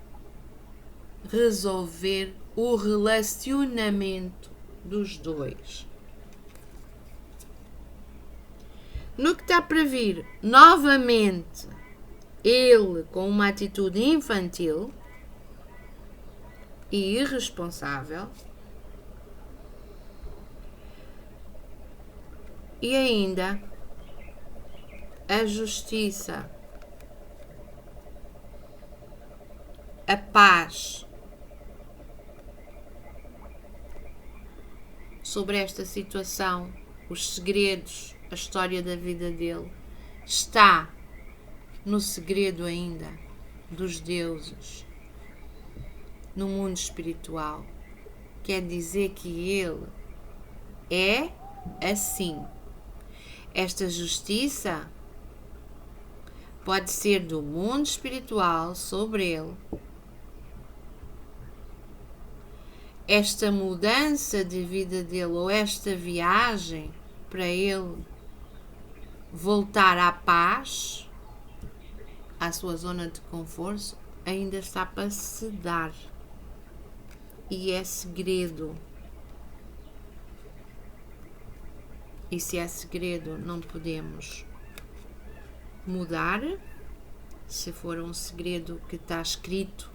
resolver o relacionamento dos dois. No que está para vir, novamente, ele com uma atitude infantil e irresponsável, e ainda a justiça, a paz sobre esta situação, os segredos, a história da vida dele, está no segredo ainda dos deuses, no mundo espiritual. Quer dizer que ele é assim. Esta justiça pode ser do mundo espiritual sobre ele. Esta mudança de vida dele, ou esta viagem para ele voltar à paz, à sua zona de conforto, ainda está para se dar. E é segredo. E se é segredo, não podemos mudar. Se for um segredo que está escrito,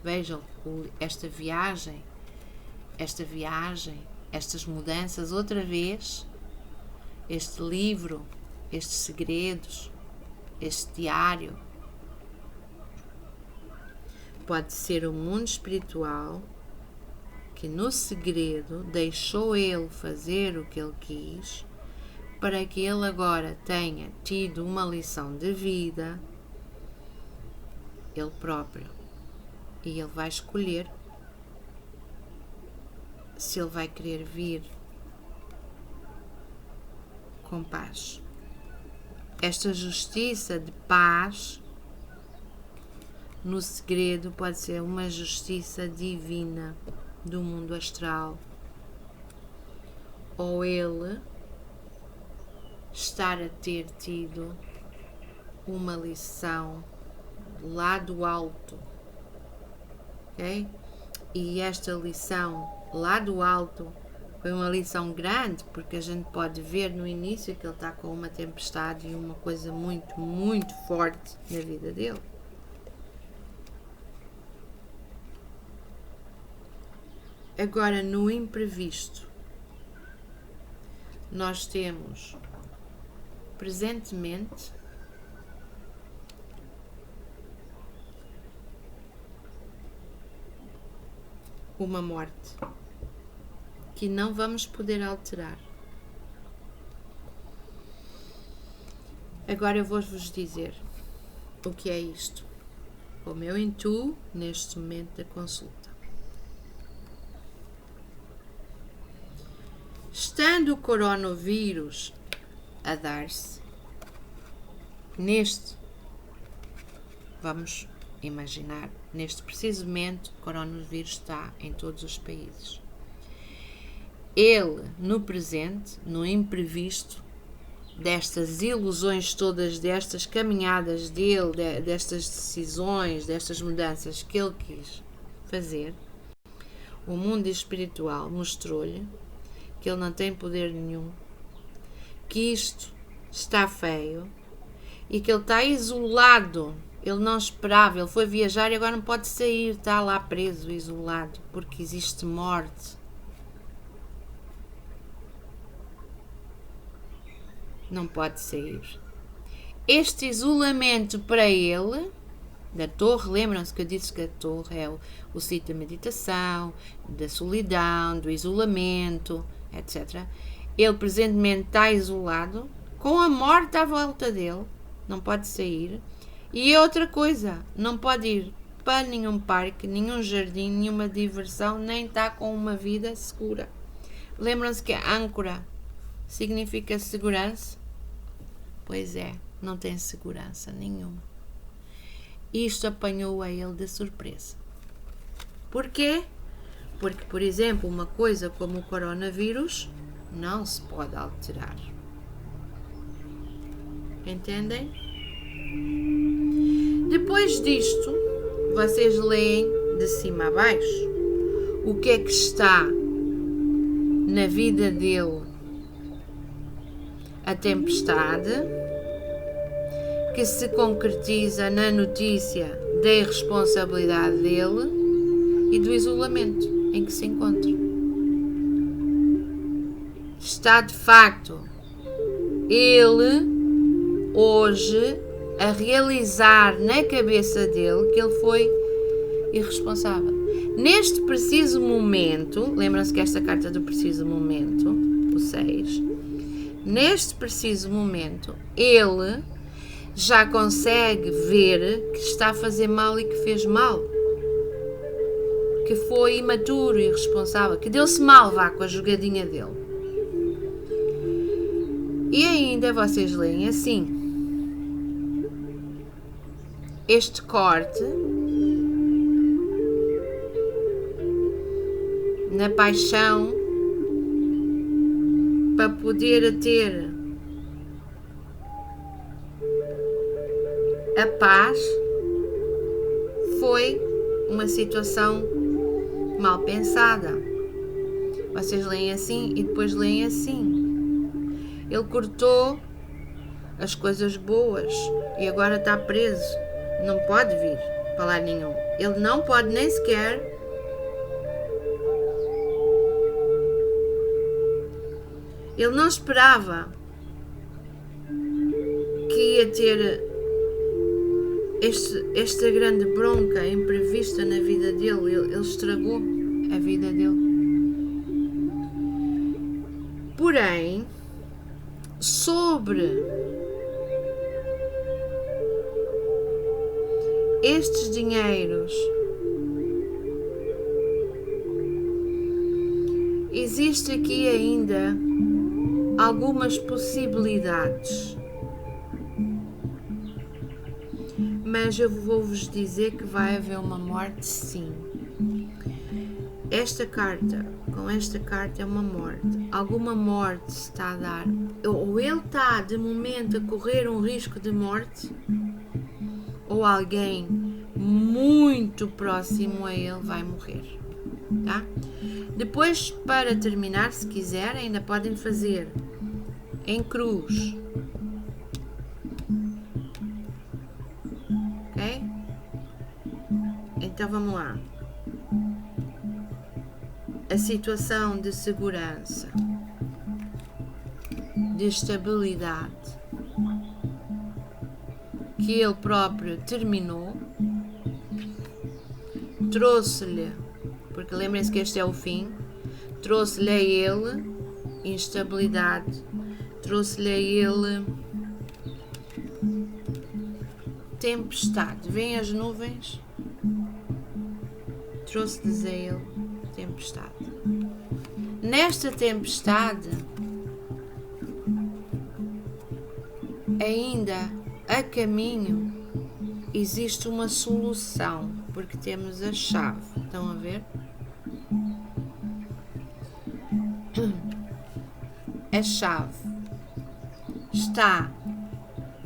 vejam, esta viagem, estas mudanças, outra vez, este livro, estes segredos, este diário, pode ser o mundo espiritual que no segredo deixou ele fazer o que ele quis, para que ele agora tenha tido uma lição de vida, ele próprio, e ele vai escolher se ele vai querer vir com paz. Esta justiça de paz no segredo pode ser uma justiça divina do mundo astral, ou ele estar a ter tido uma lição lá do alto, ok? E esta lição lá do alto foi uma lição grande, porque a gente pode ver no início que ele está com uma tempestade e uma coisa muito, muito forte na vida dele. Agora, no imprevisto, nós temos presentemente uma morte que não vamos poder alterar. Agora eu vou-vos dizer o que é isto, como eu intuo neste momento da consulta. Estando o coronavírus a dar-se, vamos imaginar, neste preciso momento, o coronavírus está em todos os países. Ele, no presente, no imprevisto, destas ilusões todas, destas caminhadas dele, destas decisões, destas mudanças que ele quis fazer, o mundo espiritual mostrou-lhe que ele não tem poder nenhum, que isto está feio e que ele está isolado. Ele não esperava, ele foi viajar e agora não pode sair, está lá preso, isolado, porque existe morte. Não pode sair. Este isolamento para ele, da torre, lembram-se que eu disse que a torre é o sítio da meditação, da solidão, do isolamento, etc. Ele presentemente está isolado, com a morte à volta dele, não pode sair. E outra coisa, não pode ir para nenhum parque, nenhum jardim, nenhuma diversão, nem está com uma vida segura. Lembram-se que a âncora significa segurança? Pois é, não tem segurança nenhuma. Isto apanhou a ele de surpresa. Porquê? Porque, por exemplo, uma coisa como o coronavírus não se pode alterar. Entendem? Depois disto, vocês leem de cima a baixo o que é que está na vida dele. A tempestade, que se concretiza na notícia da irresponsabilidade dele e do isolamento em que se encontra. Está de facto ele hoje a realizar na cabeça dele que ele foi irresponsável. Neste preciso momento, lembram-se que esta carta do preciso momento, o 6, neste preciso momento, ele já consegue ver que está a fazer mal e que fez mal, que foi imaturo e irresponsável, que deu-se mal, vá, com a jogadinha dele. E ainda vocês leem assim: este corte na paixão para poder ter A paz foi uma situação mal pensada. Vocês leem assim e depois leem assim. Ele cortou as coisas boas e agora está preso. Não pode vir para lá nenhum. Ele não pode nem sequer ele não esperava que ia ter esta grande bronca imprevista na vida dele. Ele estragou a vida dele. Porém, sobre estes dinheiros existe aqui ainda algumas possibilidades, mas eu vou-vos dizer que vai haver uma morte, sim. Esta carta, com esta carta é uma morte. Alguma morte se está a dar, ou ele está de momento a correr um risco de morte, ou alguém muito próximo a ele vai morrer, tá? Depois, para terminar, se quiser, ainda podem fazer em cruz, ok? Então vamos lá. A situação de segurança, de estabilidade que ele próprio terminou, trouxe-lhe, porque lembrem-se que este é o fim, trouxe-lhe a ele instabilidade, trouxe-lhe a ele tempestade. Vêm as nuvens, trouxe-lhes a ele tempestade. Nesta tempestade, ainda a caminho, existe uma solução, porque temos a chave. Estão a ver? A chave está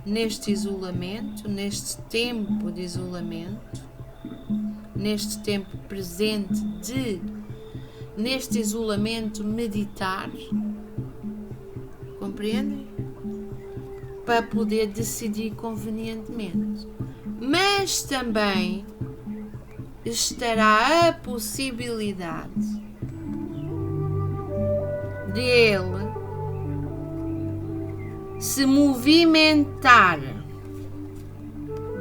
neste isolamento, neste tempo de isolamento, neste tempo presente neste isolamento meditar, compreendem? Para poder decidir convenientemente. Mas também estará a possibilidade de ele se movimentar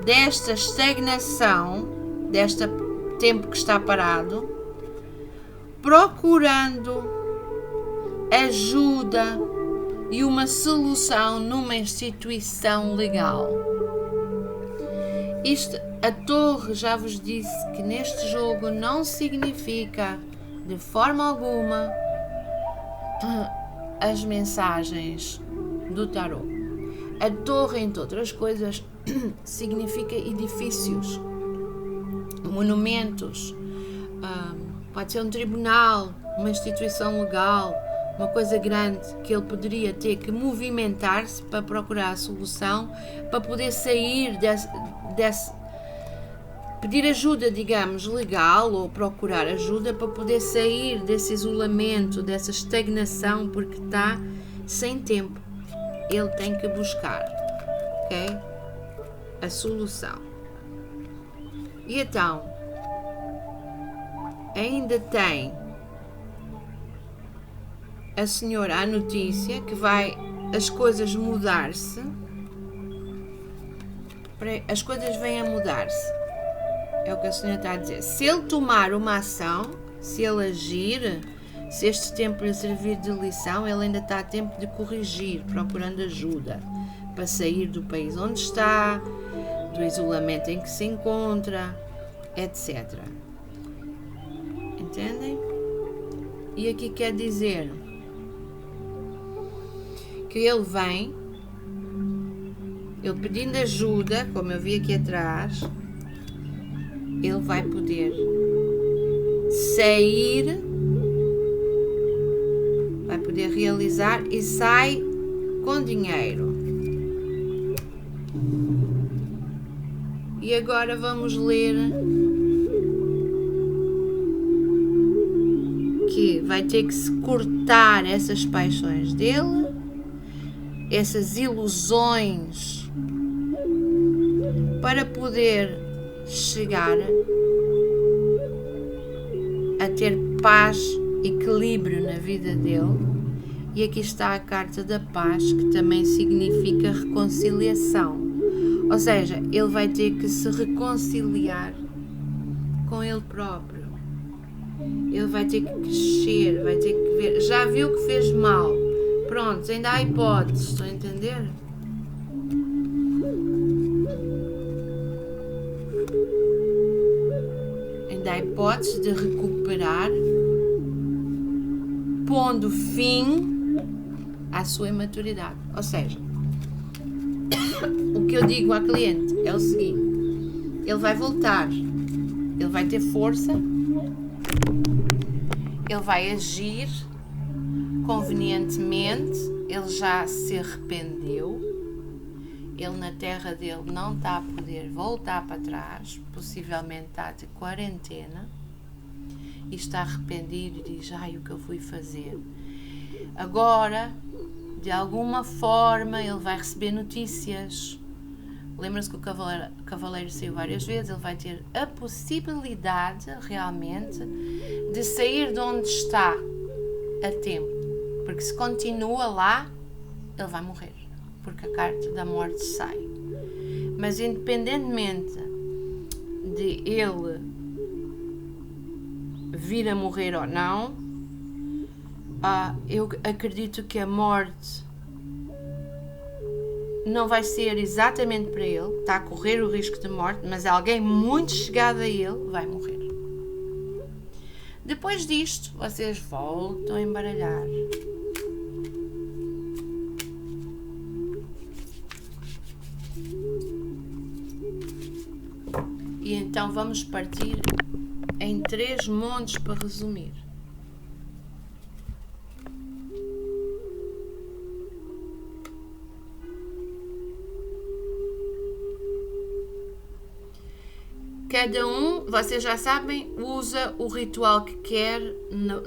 desta estagnação, deste tempo que está parado, procurando ajuda e uma solução numa instituição legal. Isto, a torre, já vos disse que neste jogo não significa de forma alguma as mensagens do tarô. A torre, entre outras coisas, significa edifícios, monumentos, pode ser um tribunal, uma instituição legal, uma coisa grande que ele poderia ter que movimentar-se para procurar a solução, para poder sair desse pedir ajuda, digamos, legal, ou procurar ajuda para poder sair desse isolamento, dessa estagnação, porque está sem tempo. Ele tem que buscar, ok? A solução. E então, ainda tem a senhora a notícia que vai as coisas mudar-se. As coisas vêm a mudar-se. É o que a senhora está a dizer. Se ele tomar uma ação, se ele agir, se este tempo lhe servir de lição, ele ainda está a tempo de corrigir, procurando ajuda para sair do país onde está, do isolamento em que se encontra, etc. Entendem? E aqui quer dizer que ele vem, ele pedindo ajuda, como eu vi aqui atrás, ele vai poder sair, vai poder realizar e sai com dinheiro. E agora vamos ler que vai ter que se cortar essas paixões dele, essas ilusões, para poder chegar a ter paz, equilíbrio na vida dele. E aqui está a carta da paz, que também significa reconciliação. Ou seja, ele vai ter que se reconciliar com ele próprio. Ele vai ter que crescer, vai ter que ver. Já viu que fez mal. Pronto, ainda há hipóteses, estão a entender? Ainda há hipóteses de recuperar, pondo fim à sua imaturidade. Ou seja, o que eu digo à cliente é o seguinte: ele vai voltar, ele vai ter força, ele vai agir convenientemente, ele já se arrependeu, ele na terra dele não está a poder voltar para trás, possivelmente está de quarentena e está arrependido e diz: ai, o que eu fui fazer? Agora, de alguma forma, ele vai receber notícias. Lembra-se que o cavaleiro saiu várias vezes. Ele vai ter a possibilidade, realmente, de sair de onde está a tempo. Porque se continua lá, ele vai morrer. Porque a carta da morte sai. Mas independentemente de ele vir a morrer ou não, eu acredito que a morte não vai ser exatamente para ele, está a correr o risco de morte, mas alguém muito chegado a ele vai morrer. Depois disto, vocês voltam a embaralhar. E então vamos partir em 3 montes para resumir. Cada um, vocês já sabem, usa o ritual que quer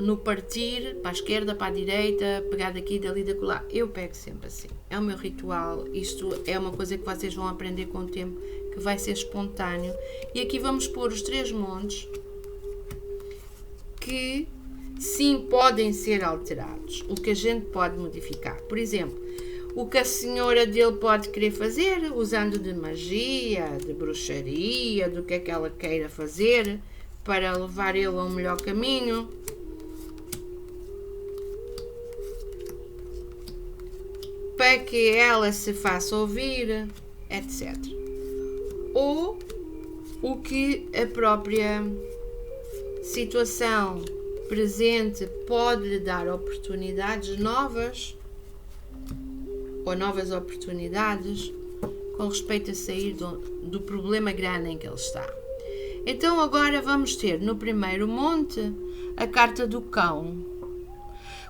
no partir, para a esquerda, para a direita, pegar daqui, dali, da lá. Eu pego sempre assim. É o meu ritual. Isto é uma coisa que vocês vão aprender com o tempo, que vai ser espontâneo. E aqui vamos pôr os 3 montes que sim podem ser alterados. O que a gente pode modificar. Por exemplo, o que a senhora dele pode querer fazer, usando de magia, de bruxaria, do que é que ela queira fazer para levar ele a um melhor caminho. Para que ela se faça ouvir, etc. Ou o que a própria situação presente pode lhe dar oportunidades novas, ou novas oportunidades com respeito a sair do problema grande em que ele está. Então agora vamos ter no primeiro monte a carta do cão.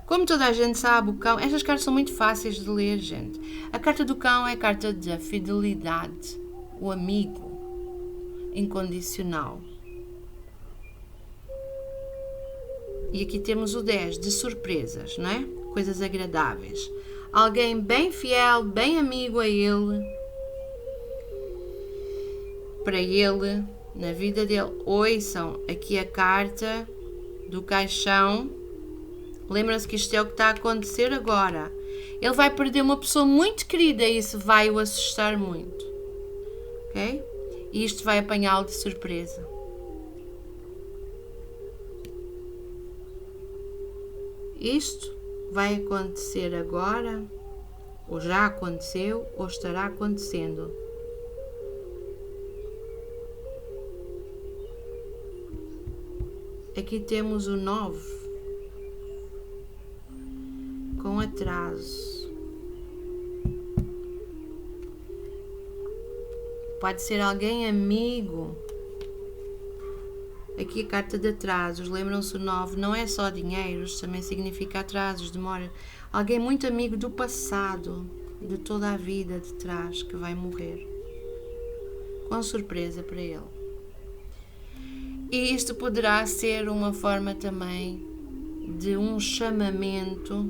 Como toda a gente sabe, o cão, estas cartas são muito fáceis de ler, gente. A carta do cão é a carta da fidelidade, o amigo incondicional. E aqui temos o 10 de surpresas, não é? Coisas agradáveis. Alguém bem fiel, bem amigo a ele, para ele, na vida dele. Ouçam aqui a carta do caixão. Lembram-se que isto é o que está a acontecer agora. Ele vai perder uma pessoa muito querida e isso vai o assustar muito. Ok? E isto vai apanhá-lo de surpresa. Isto vai acontecer agora, ou já aconteceu, ou estará acontecendo. Aqui temos o 9, com atraso. Pode ser alguém amigo. Aqui a carta de atrasos, lembram-se o 9, não é só dinheiros, também significa atrasos, demora. Alguém muito amigo do passado, de toda a vida de trás, que vai morrer. com surpresa para ele. E isto poderá ser uma forma também de um chamamento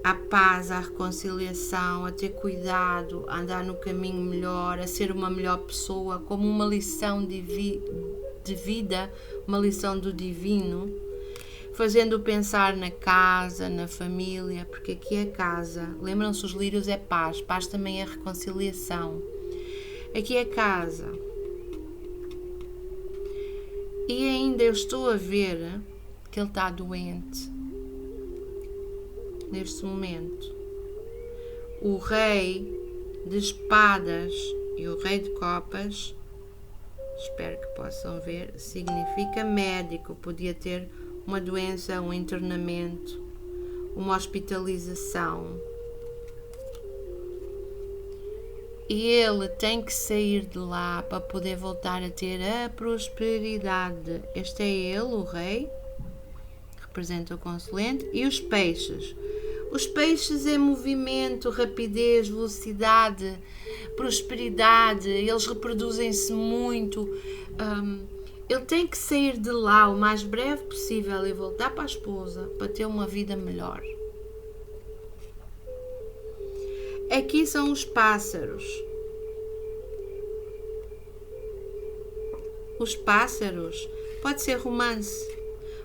à paz, à reconciliação, a ter cuidado, a andar no caminho melhor, a ser uma melhor pessoa, como uma lição de vida, uma lição do divino, fazendo pensar na casa, na família, porque aqui é casa. Lembram-se, os lírios é paz, paz também é reconciliação. Aqui é casa. E ainda eu estou a ver que ele está doente neste momento. O rei de espadas e o rei de copas, espero que possam ver, significa médico. Podia ter uma doença, um internamento, uma hospitalização. E ele tem que sair de lá para poder voltar a ter a prosperidade. Este é ele, o rei, representa o consulente. E os peixes. Os peixes é movimento, rapidez, velocidade, prosperidade. Eles reproduzem-se muito. Ele tem que sair de lá o mais breve possível e voltar para a esposa para ter uma vida melhor. Aqui são os pássaros. Os pássaros pode ser romance.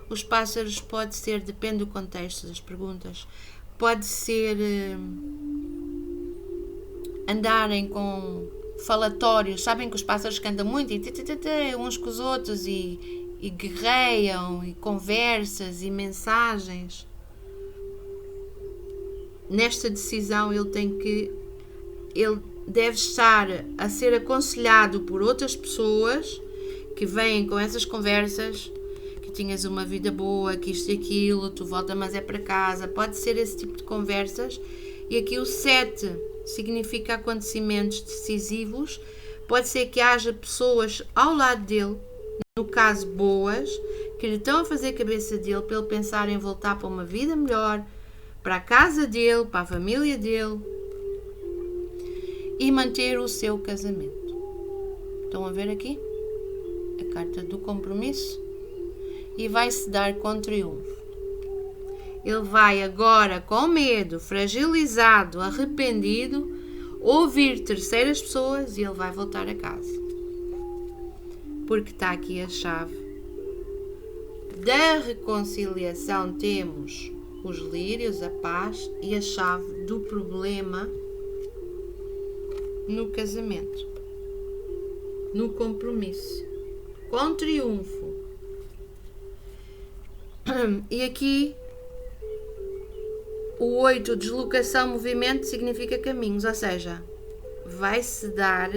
Os pássaros pode ser, depende do contexto das perguntas, pode ser andarem com falatórios. Sabem que os pássaros cantam muito e uns com os outros e guerreiam e conversas e mensagens. Nesta decisão ele deve estar a ser aconselhado por outras pessoas que vêm com essas conversas, que tinhas uma vida boa, que isto e aquilo, tu volta mas é para casa. Pode ser esse tipo de conversas. E aqui o 7 significa acontecimentos decisivos. Pode ser que haja pessoas ao lado dele, no caso boas, que lhe estão a fazer a cabeça dele para ele pensar em voltar para uma vida melhor, para a casa dele, para a família dele e manter o seu casamento. Estão a ver aqui? A carta do compromisso. E vai-se dar com triunfo. Ele vai agora com medo, fragilizado, arrependido, ouvir terceiras pessoas e ele vai voltar a casa. Porque está aqui a chave da reconciliação. Temos os lírios, a paz e a chave do problema no casamento, no compromisso, com triunfo. E aqui o 8, deslocação, movimento, significa caminhos, ou seja, vai-se dar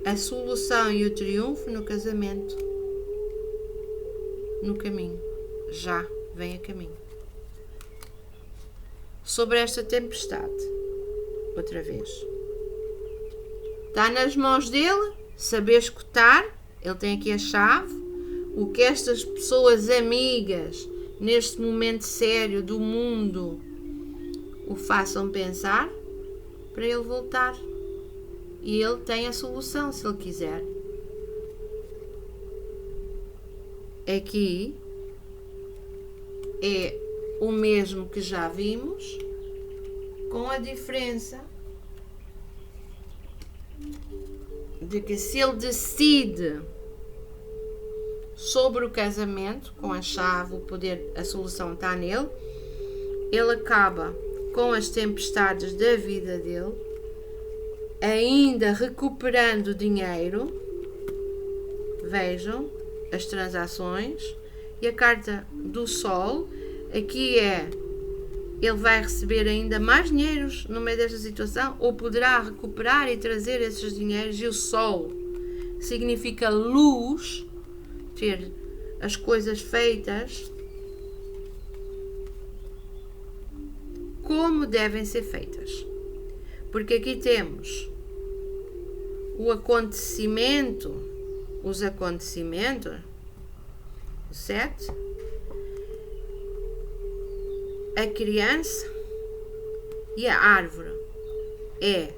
a solução e o triunfo no casamento, no caminho, já vem a caminho. Sobre esta tempestade, outra vez, está nas mãos dele saber escutar. Ele tem aqui a chave. O que estas pessoas amigas neste momento sério do mundo o façam pensar para ele voltar. E ele tem a solução se ele quiser. Aqui é o mesmo que já vimos, com a diferença de que se ele decide sobre o casamento, com a chave, o poder, a solução está nele, ele acaba com as tempestades da vida dele, ainda recuperando dinheiro. Vejam as transações. E a carta do Sol, aqui é, ele vai receber ainda mais dinheiros no meio desta situação, ou poderá recuperar e trazer esses dinheiros. E o Sol significa luz, ter as coisas feitas como devem ser feitas. Porque aqui temos o acontecimento, os acontecimentos, o 7, a criança E a árvore é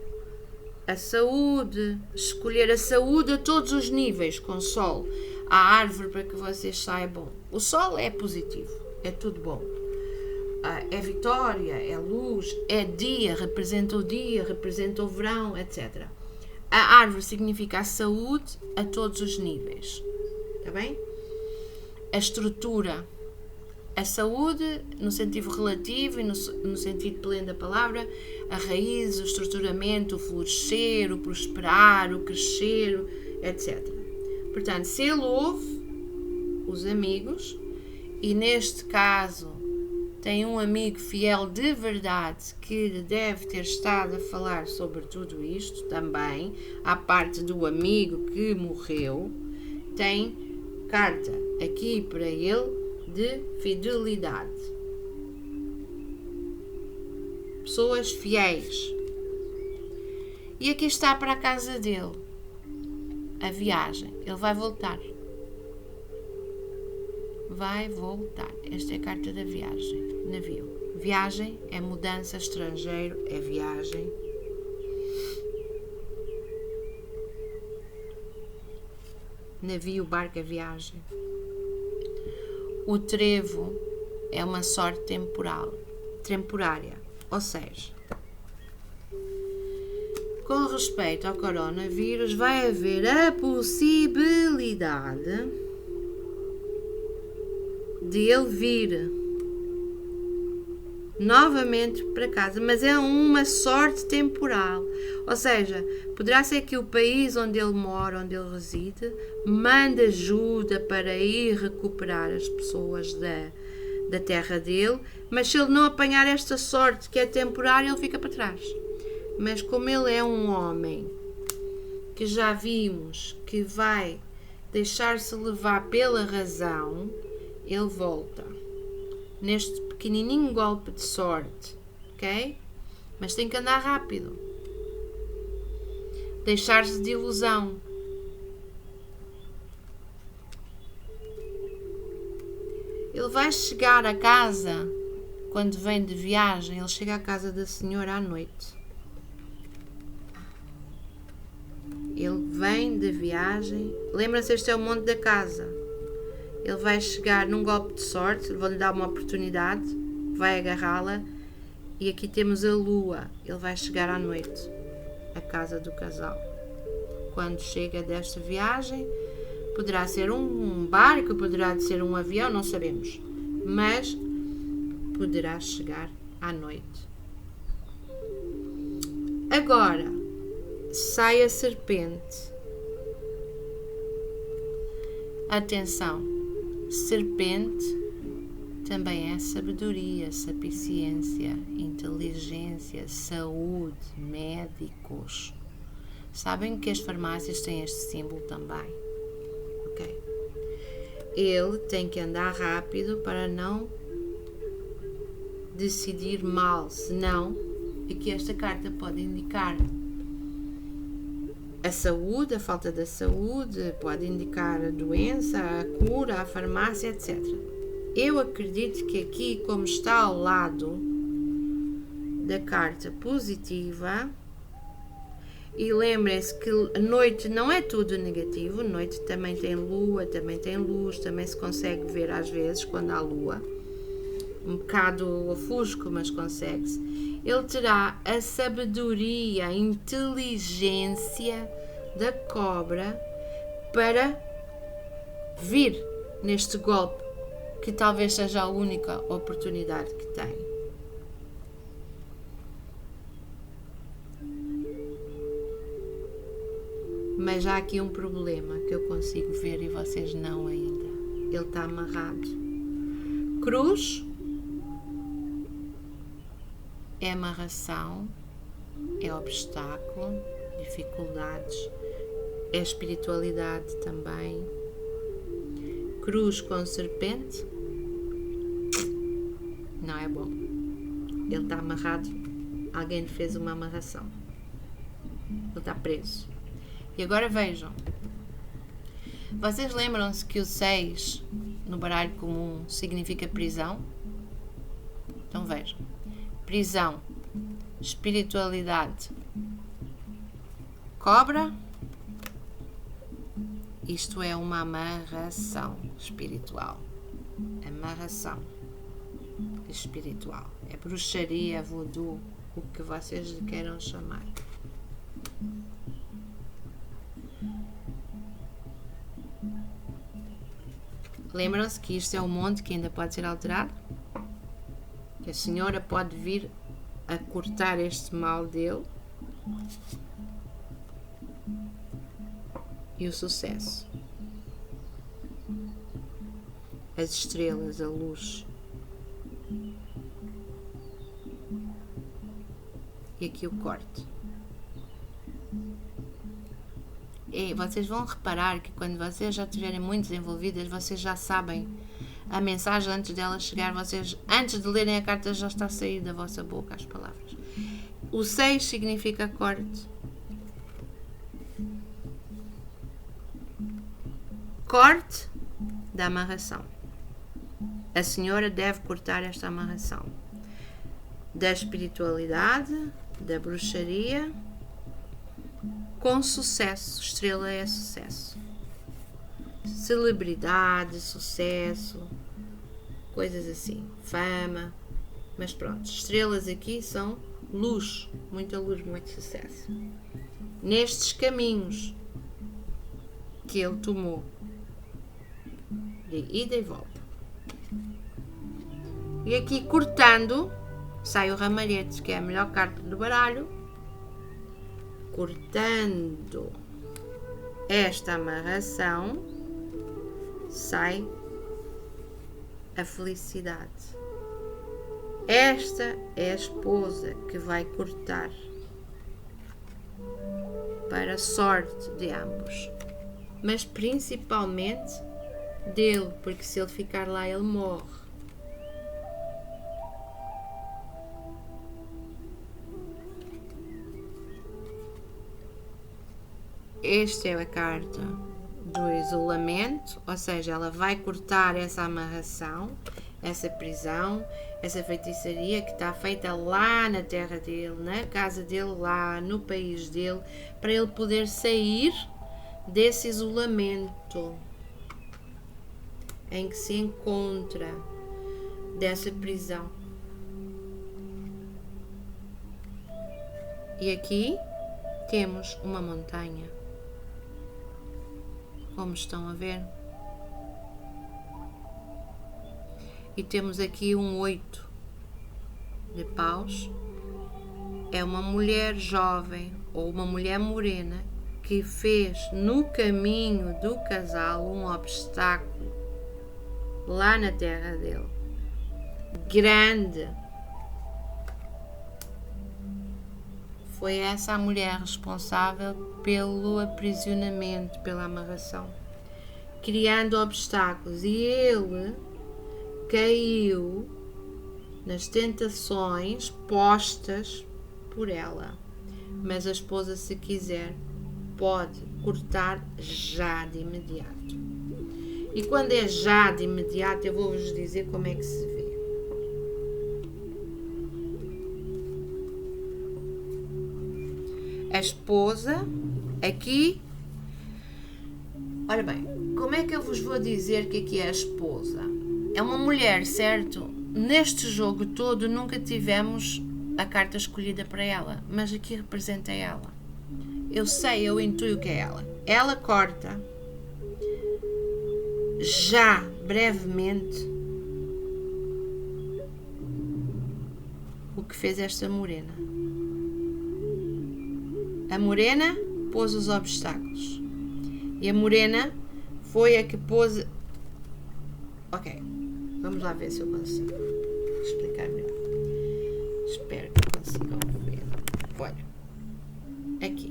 a saúde, escolher a saúde a todos os níveis com sol. A árvore, para que vocês saibam, o sol é positivo, é tudo bom. É vitória, é luz, é dia, representa o verão, etc. A árvore significa a saúde a todos os níveis. Está bem? A estrutura, a saúde no sentido relativo e no sentido pleno da palavra, a raiz, o estruturamento, o florescer, o prosperar, o crescer, etc. Portanto, se ele ouve os amigos, e neste caso tem um amigo fiel de verdade que deve ter estado a falar sobre tudo isto também, à parte do amigo que morreu, tem carta aqui para ele de fidelidade. Pessoas fiéis. E aqui está para a casa dele. A viagem. Ele vai voltar. Vai voltar. Esta é a carta da viagem. Navio. Viagem é mudança, estrangeiro é viagem. Navio, barco é viagem. O trevo é uma sorte temporária. Ou seja, com respeito ao coronavírus, vai haver a possibilidade de ele vir novamente para casa, mas é uma sorte temporal. Ou seja, poderá ser que o país onde ele mora, onde ele reside, mande ajuda para ir recuperar as pessoas da terra dele, mas se ele não apanhar esta sorte que é temporária, ele fica para trás. Mas como ele é um homem que já vimos que vai deixar-se levar pela razão, ele volta neste pequenininho golpe de sorte, ok? Mas tem que andar rápido, deixar-se de ilusão. Ele vai chegar a casa, quando vem de viagem, ele chega à casa da senhora à noite. Ele vem de viagem, lembra-se, este é o monte da casa. Ele vai chegar num golpe de sorte, vou-lhe dar uma oportunidade, vai agarrá-la, e aqui temos a lua. Ele vai chegar à noite à casa do casal. Quando chega desta viagem, poderá ser um barco, poderá ser um avião, não sabemos, mas poderá chegar à noite. Agora, sai a serpente. Atenção! Serpente também é sabedoria, sapiência, inteligência, saúde, médicos. Sabem que as farmácias têm este símbolo também. Ok? Ele tem que andar rápido para não decidir mal, senão aqui esta carta pode indicar a saúde, a falta da saúde, pode indicar a doença, a cura, a farmácia, etc. Eu acredito que aqui, como está ao lado da carta positiva, e lembrem-se que a noite não é tudo negativo, a noite também tem lua, também tem luz, também se consegue ver às vezes quando há lua, um bocado ofusco, mas consegue-se. Ele terá a sabedoria, a inteligência da cobra para vir neste golpe, que talvez seja a única oportunidade que tem. Mas há aqui um problema que eu consigo ver e vocês não ainda. Ele está amarrado. Cruz é amarração, é obstáculo, dificuldades, é espiritualidade também. Cruz com serpente não é bom. Ele está amarrado, alguém lhe fez uma amarração. Ele está preso. E agora vejam. Vocês lembram-se que o 6 no baralho comum significa prisão? Então vejam. Prisão espiritualidade, cobra. Isto é uma amarração espiritual. Amarração espiritual. É bruxaria, voodoo, o que vocês queiram chamar. Lembram-se que isto é um monte que ainda pode ser alterado? Que a senhora pode vir a cortar este mal dele. E o sucesso. As estrelas, a luz. E aqui o corte. E vocês vão reparar que quando vocês já estiverem muito desenvolvidas, vocês já sabem a mensagem antes dela chegar. Vocês, antes de lerem a carta, já está a sair da vossa boca as palavras. O 6 significa corte. Corte da amarração. A senhora deve cortar esta amarração da espiritualidade, da bruxaria, com sucesso. Estrela é sucesso. Celebridade, sucesso, coisas assim, fama. Mas pronto, estrelas aqui são luz, muito sucesso. Nestes caminhos que ele tomou, de ida e volta. E aqui cortando, sai o ramalhete, que é a melhor carta do baralho. Cortando esta amarração, sai a felicidade. Esta é a esposa que vai cortar para a sorte de ambos, mas principalmente dele, porque se ele ficar lá, ele morre. Esta é a carta do isolamento, ou seja, ela vai cortar essa amarração, essa prisão, essa feitiçaria que está feita lá na terra dele, na casa dele, lá no país dele, para ele poder sair desse isolamento em que se encontra, dessa prisão. E aqui temos uma montanha. Como estão a ver? E temos aqui um 8 de paus. É uma mulher jovem ou uma mulher morena que fez no caminho do casal um obstáculo lá na terra dele. Grande. Foi essa a mulher responsável pelo aprisionamento, pela amarração, criando obstáculos. E ele caiu nas tentações postas por ela. Mas a esposa, se quiser, pode cortar já de imediato. E quando é já de imediato, eu vou-vos dizer como é que se vê. A esposa, aqui, ora bem, como é que eu vos vou dizer que aqui é a esposa? É uma mulher, certo? Neste jogo todo nunca tivemos a carta escolhida para ela, mas aqui representa ela. Eu sei, eu intuio que é ela. Ela corta, já, brevemente, o que fez esta morena. A morena pôs os obstáculos. E a morena foi a que pôs... Ok, vamos lá ver se eu consigo explicar melhor. Espero que consigam ver. Olha, aqui.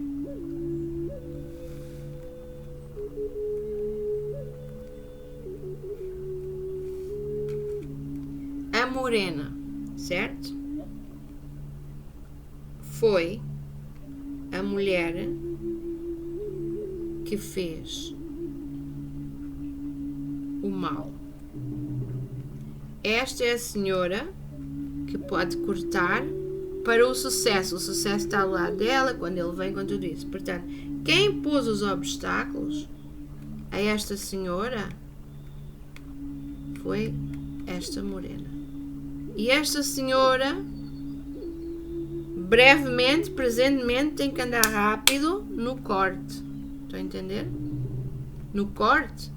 A morena, certo? Foi a mulher que fez o mal. Esta é a senhora que pode cortar para o sucesso está ao lado dela, quando ele vem com tudo isso. Portanto, quem pôs os obstáculos a esta senhora foi esta morena. E esta senhora, brevemente, presentemente, tem que andar rápido no corte. Estão a entender? No corte,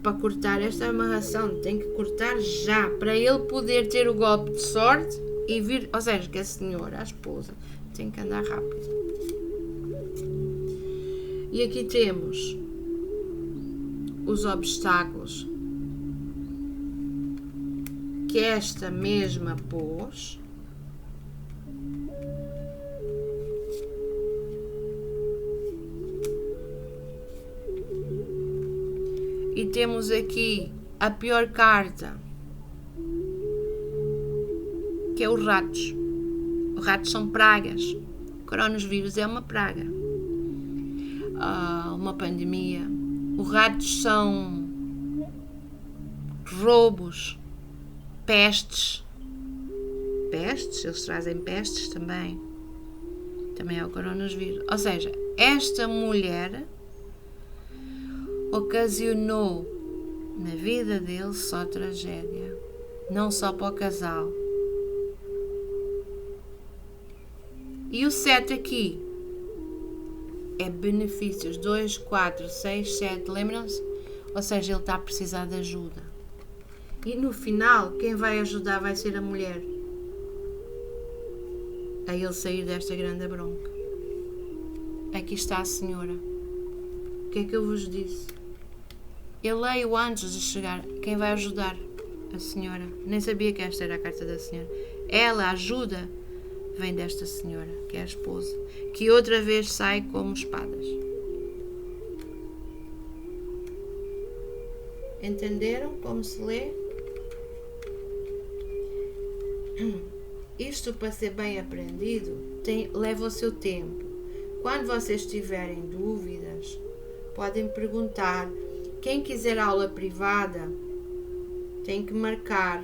para cortar esta amarração, tem que cortar já, para ele poder ter o golpe de sorte e vir, ou seja, que a senhora, a esposa, tem que andar rápido. E aqui temos os obstáculos que esta mesma pôs. E temos aqui a pior carta, que é os ratos. Os ratos são pragas. O coronavírus é uma praga. Uma pandemia. Os ratos são roubos, pestes. Pestes, eles trazem pestes também. Também é o coronavírus. Ou seja, esta mulher ocasionou na vida dele só tragédia. Não só para o casal. E o 7 aqui é benefícios. 2, 4, 6, 7. Lembram-se? Ou seja, ele está a precisar de ajuda. E no final, quem vai ajudar vai ser a mulher. A ele sair desta grande bronca. Aqui está a senhora. O que é que eu vos disse? Eu leio antes de chegar. Quem vai ajudar? A senhora. Nem sabia que esta era a carta da senhora. Ela ajuda. Vem desta senhora, que é a esposa. Que outra vez sai como espadas. Entenderam como se lê? Isto, para ser bem aprendido, leva o seu tempo. Quando vocês tiverem dúvidas, podem perguntar. Quem quiser aula privada, tem que marcar.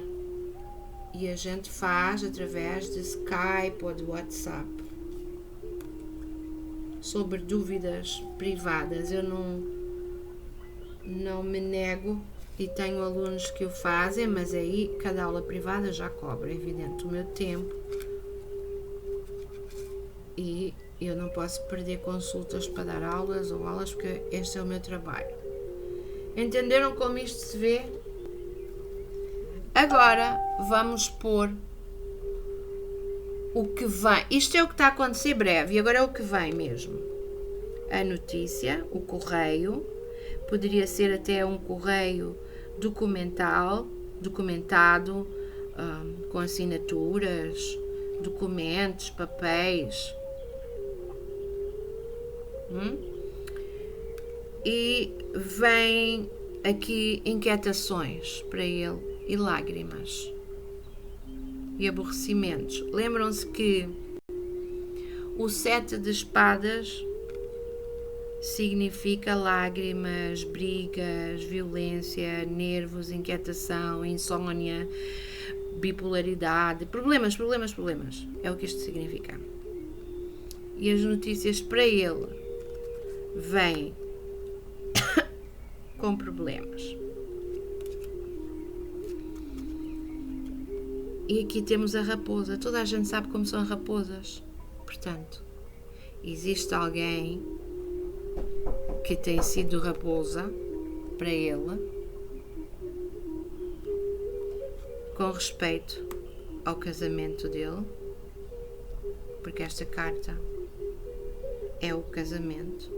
E a gente faz através de Skype ou de WhatsApp. Sobre dúvidas privadas, eu não me nego. E tenho alunos que o fazem, mas aí cada aula privada já cobra, é evidente, o meu tempo. E eu não posso perder consultas para dar aulas ou aulas, porque este é o meu trabalho. Entenderam como isto se vê? Agora vamos pôr o que vem. Isto é o que está a acontecer breve, e agora é o que vem mesmo. A notícia, o correio, poderia ser até um correio documentado, com assinaturas, documentos, papéis. E vem aqui inquietações para ele e lágrimas e aborrecimentos. Lembram-se que o 7 de espadas significa lágrimas, brigas, violência, nervos, inquietação, insônia, bipolaridade, problemas. É o que isto significa. E as notícias para ele vêm com problemas. E aqui temos a raposa. Toda a gente sabe como são raposas. Portanto, existe alguém que tem sido raposa para ele, com respeito ao casamento dele, porque esta carta é o casamento.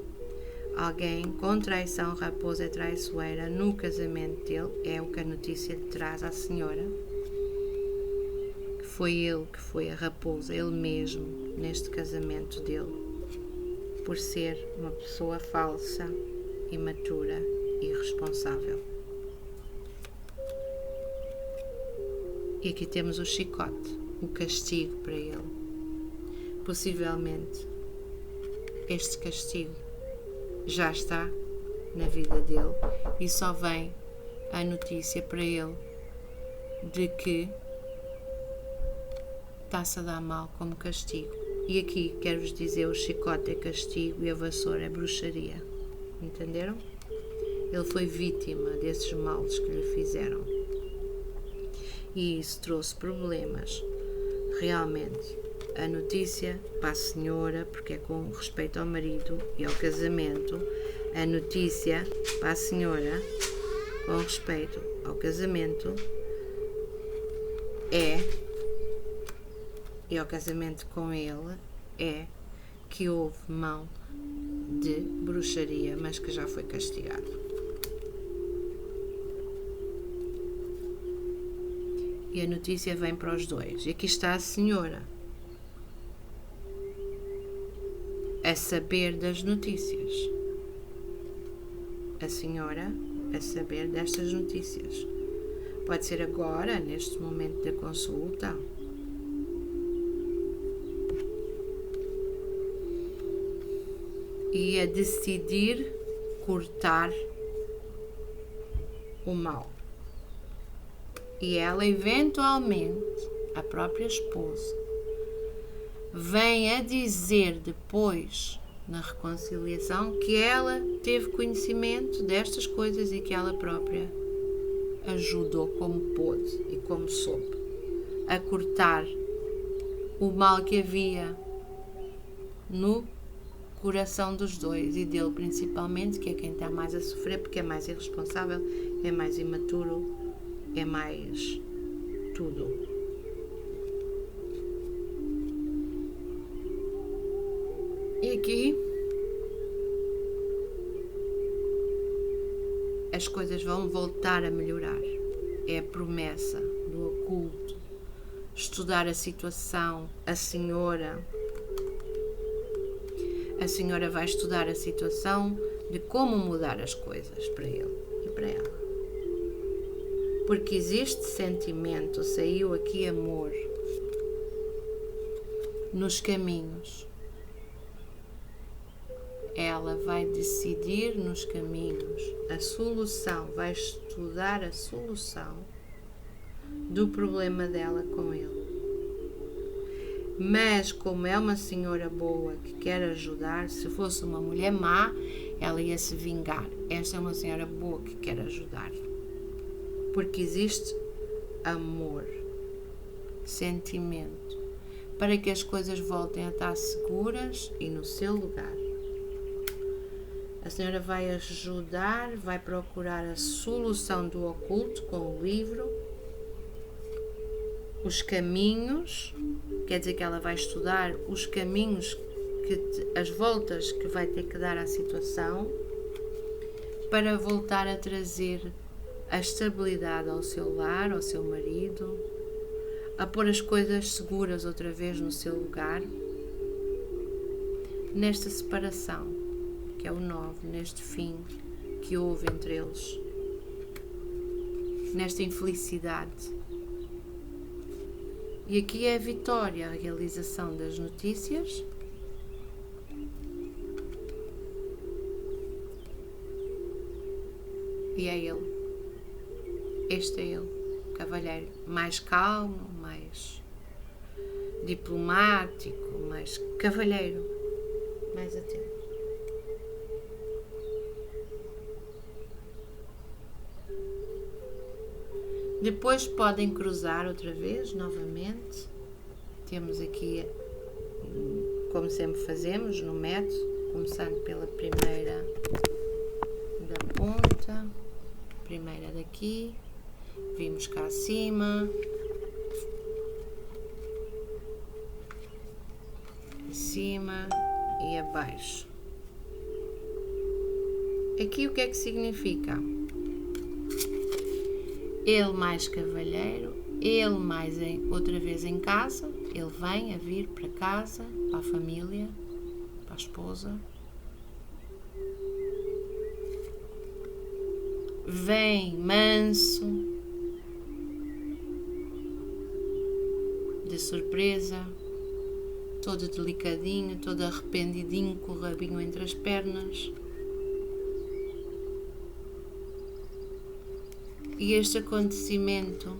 Alguém com traição, raposa é traiçoeira no casamento dele, é o que a notícia traz à senhora. Que foi ele que foi a raposa, ele mesmo, neste casamento dele, por ser uma pessoa falsa, imatura e irresponsável. E aqui temos o chicote, o castigo para ele. Possivelmente, este castigo já está na vida dele e só vem a notícia para ele de que está-se a dar mal como castigo. E aqui quero-vos dizer, o chicote é castigo e a vassoura é bruxaria. Entenderam? Ele foi vítima desses males que lhe fizeram. E isso trouxe problemas. Realmente, a notícia para a senhora, porque é com respeito ao marido e ao casamento, a notícia para a senhora, com respeito ao casamento, e ao casamento com ele, é que houve mão de bruxaria, mas que já foi castigado. E a notícia vem para os dois. E aqui está a senhora a saber das notícias. A senhora a saber destas notícias. Pode ser agora, neste momento da consulta. E a decidir cortar o mal. E ela, eventualmente, a própria esposa, vem a dizer depois, na reconciliação, que ela teve conhecimento destas coisas e que ela própria ajudou como pôde e como soube a cortar o mal que havia no coração dos dois e dele principalmente, que é quem está mais a sofrer, porque é mais irresponsável, é mais imaturo, é mais tudo. E aqui as coisas vão voltar a melhorar. É a promessa do oculto. Estudar a situação, a senhora vai estudar a situação de como mudar as coisas para ele e para ela. Porque existe sentimento, saiu aqui amor nos caminhos. Ela vai decidir nos caminhos a solução, vai estudar a solução do problema dela com ele. Mas como é uma senhora boa que quer ajudar, se fosse uma mulher má, ela ia se vingar. Esta é uma senhora boa que quer ajudar. Porque existe amor, sentimento, para que as coisas voltem a estar seguras e no seu lugar. A senhora vai ajudar, vai procurar a solução do oculto com o livro, os caminhos, quer dizer que ela vai estudar os caminhos, as voltas que vai ter que dar à situação para voltar a trazer a estabilidade ao seu lar, ao seu marido, a pôr as coisas seguras outra vez no seu lugar, nesta separação, que é o 9, neste fim que houve entre eles, nesta infelicidade. E aqui é a vitória, a realização das notícias. E é ele. Este é ele, cavalheiro, mais calmo, mais diplomático, mais cavalheiro, mais atento. Depois podem cruzar outra vez, novamente. Temos aqui, como sempre fazemos, no método, começando pela primeira da ponta, primeira daqui, vimos cá acima, acima e abaixo. Aqui o que é que significa? Ele mais cavalheiro, ele mais outra vez em casa, ele vem a vir para casa, para a família, para a esposa. Vem manso, de surpresa, todo delicadinho, todo arrependidinho, com o rabinho entre as pernas. E este acontecimento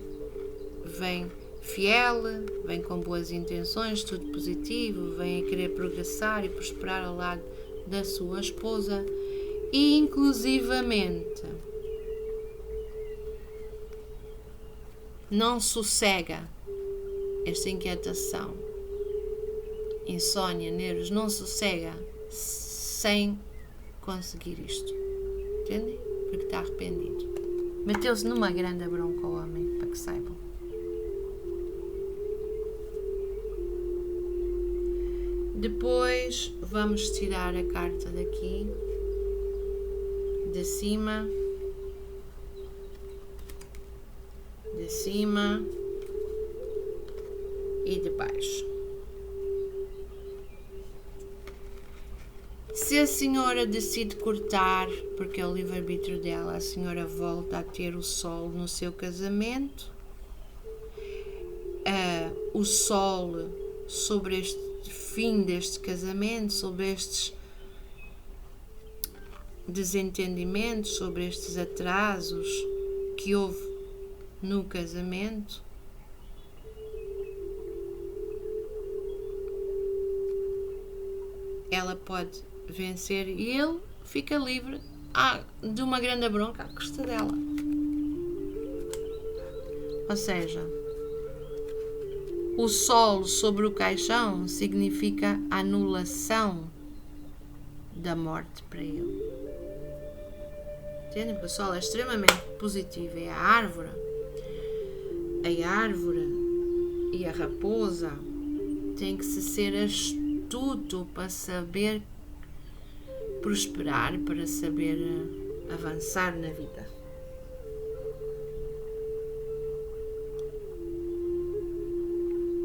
vem fiel, vem com boas intenções, tudo positivo, vem a querer progressar e prosperar ao lado da sua esposa e inclusivamente não sossega esta inquietação, insónia, nervos, não sossega sem conseguir isto, entendem? Porque está arrependido. Meteu-se numa grande bronca ao homem, para que saibam. Depois vamos tirar a carta daqui, de cima e de baixo. Se a senhora decide cortar, porque é o livre-arbítrio dela, a senhora volta a ter o sol no seu casamento. O sol sobre este fim deste casamento, sobre estes desentendimentos, sobre estes atrasos que houve no casamento. Ela pode vencer e ele fica livre de uma grande bronca à custa dela. Ou seja, o sol sobre o caixão significa a anulação da morte para ele. Entendem? Porque o sol é extremamente positivo. É a árvore e a raposa tem que ser astuto para saber prosperar, para saber avançar na vida.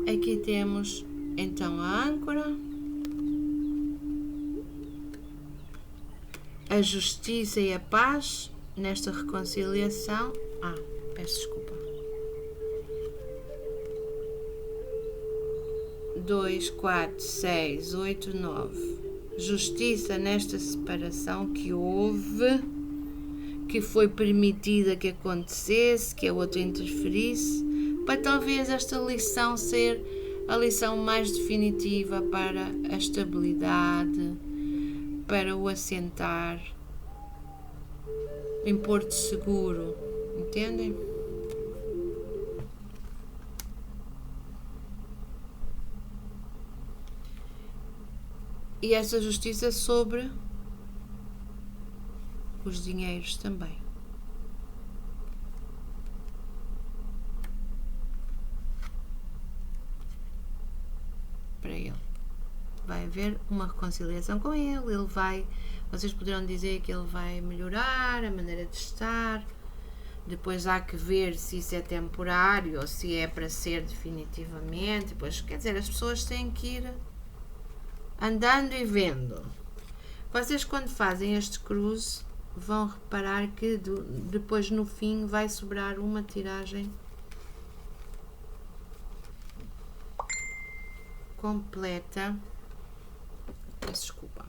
Aqui temos então a âncora, a justiça e a paz nesta reconciliação. Peço desculpa. 2, 4, 6, 8, 9. Justiça nesta separação que houve, que foi permitida que acontecesse, que a outra interferisse, para talvez esta lição ser a lição mais definitiva para a estabilidade, para o assentar em porto seguro, entendem? E essa justiça sobre os dinheiros também. Para ele. Vai haver uma reconciliação com ele. Vocês poderão dizer que ele vai melhorar a maneira de estar. Depois há que ver se isso é temporário ou se é para ser definitivamente. Depois, quer dizer, as pessoas têm que ir andando e vendo. Vocês, quando fazem este cruze, vão reparar que depois no fim vai sobrar uma tiragem completa. Peço desculpa.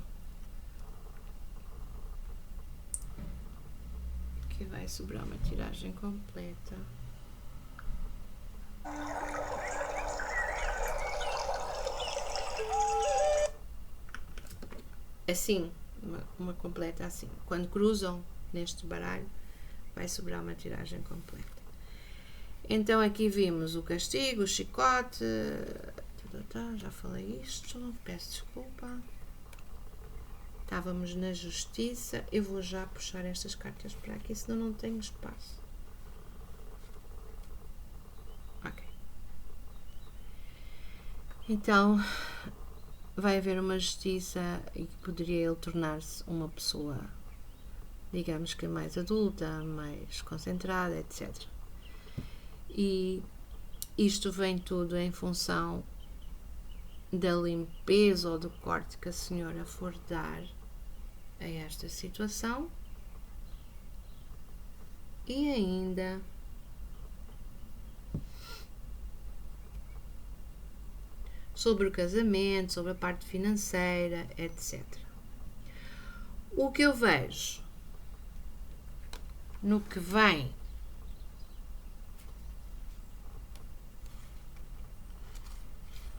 Aqui vai sobrar uma tiragem completa. Assim, uma completa assim. Quando cruzam neste baralho, vai sobrar uma tiragem completa. Então aqui vimos o castigo, o chicote. Já falei isto, peço desculpa. Estávamos na justiça. Eu vou já puxar estas cartas para aqui, senão não tenho espaço. Ok. Então, vai haver uma justiça e poderia ele tornar-se uma pessoa, digamos que mais adulta, mais concentrada, etc. E isto vem tudo em função da limpeza ou do corte que a senhora for dar a esta situação e ainda sobre o casamento, sobre a parte financeira, etc. O que eu vejo no que vem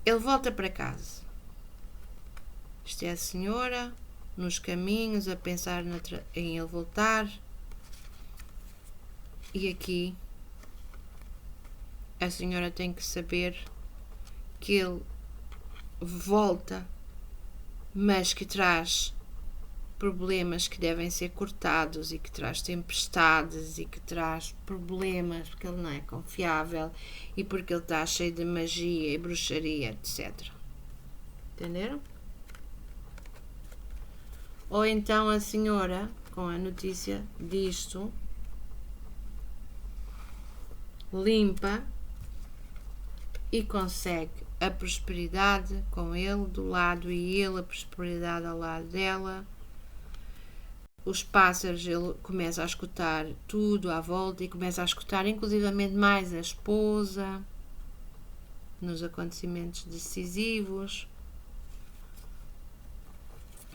Ele volta para casa. Isto é a senhora nos caminhos a pensar em ele voltar. E aqui a senhora tem que saber que ele volta, mas que traz problemas que devem ser cortados e que traz tempestades e que traz problemas porque ele não é confiável e porque ele está cheio de magia e bruxaria, etc. Entenderam? Ou então a senhora, com a notícia disto, limpa e consegue a prosperidade com ele do lado e ele a prosperidade ao lado dela. Os pássaros, ele começa a escutar tudo à volta e começa a escutar inclusivamente mais a esposa nos acontecimentos decisivos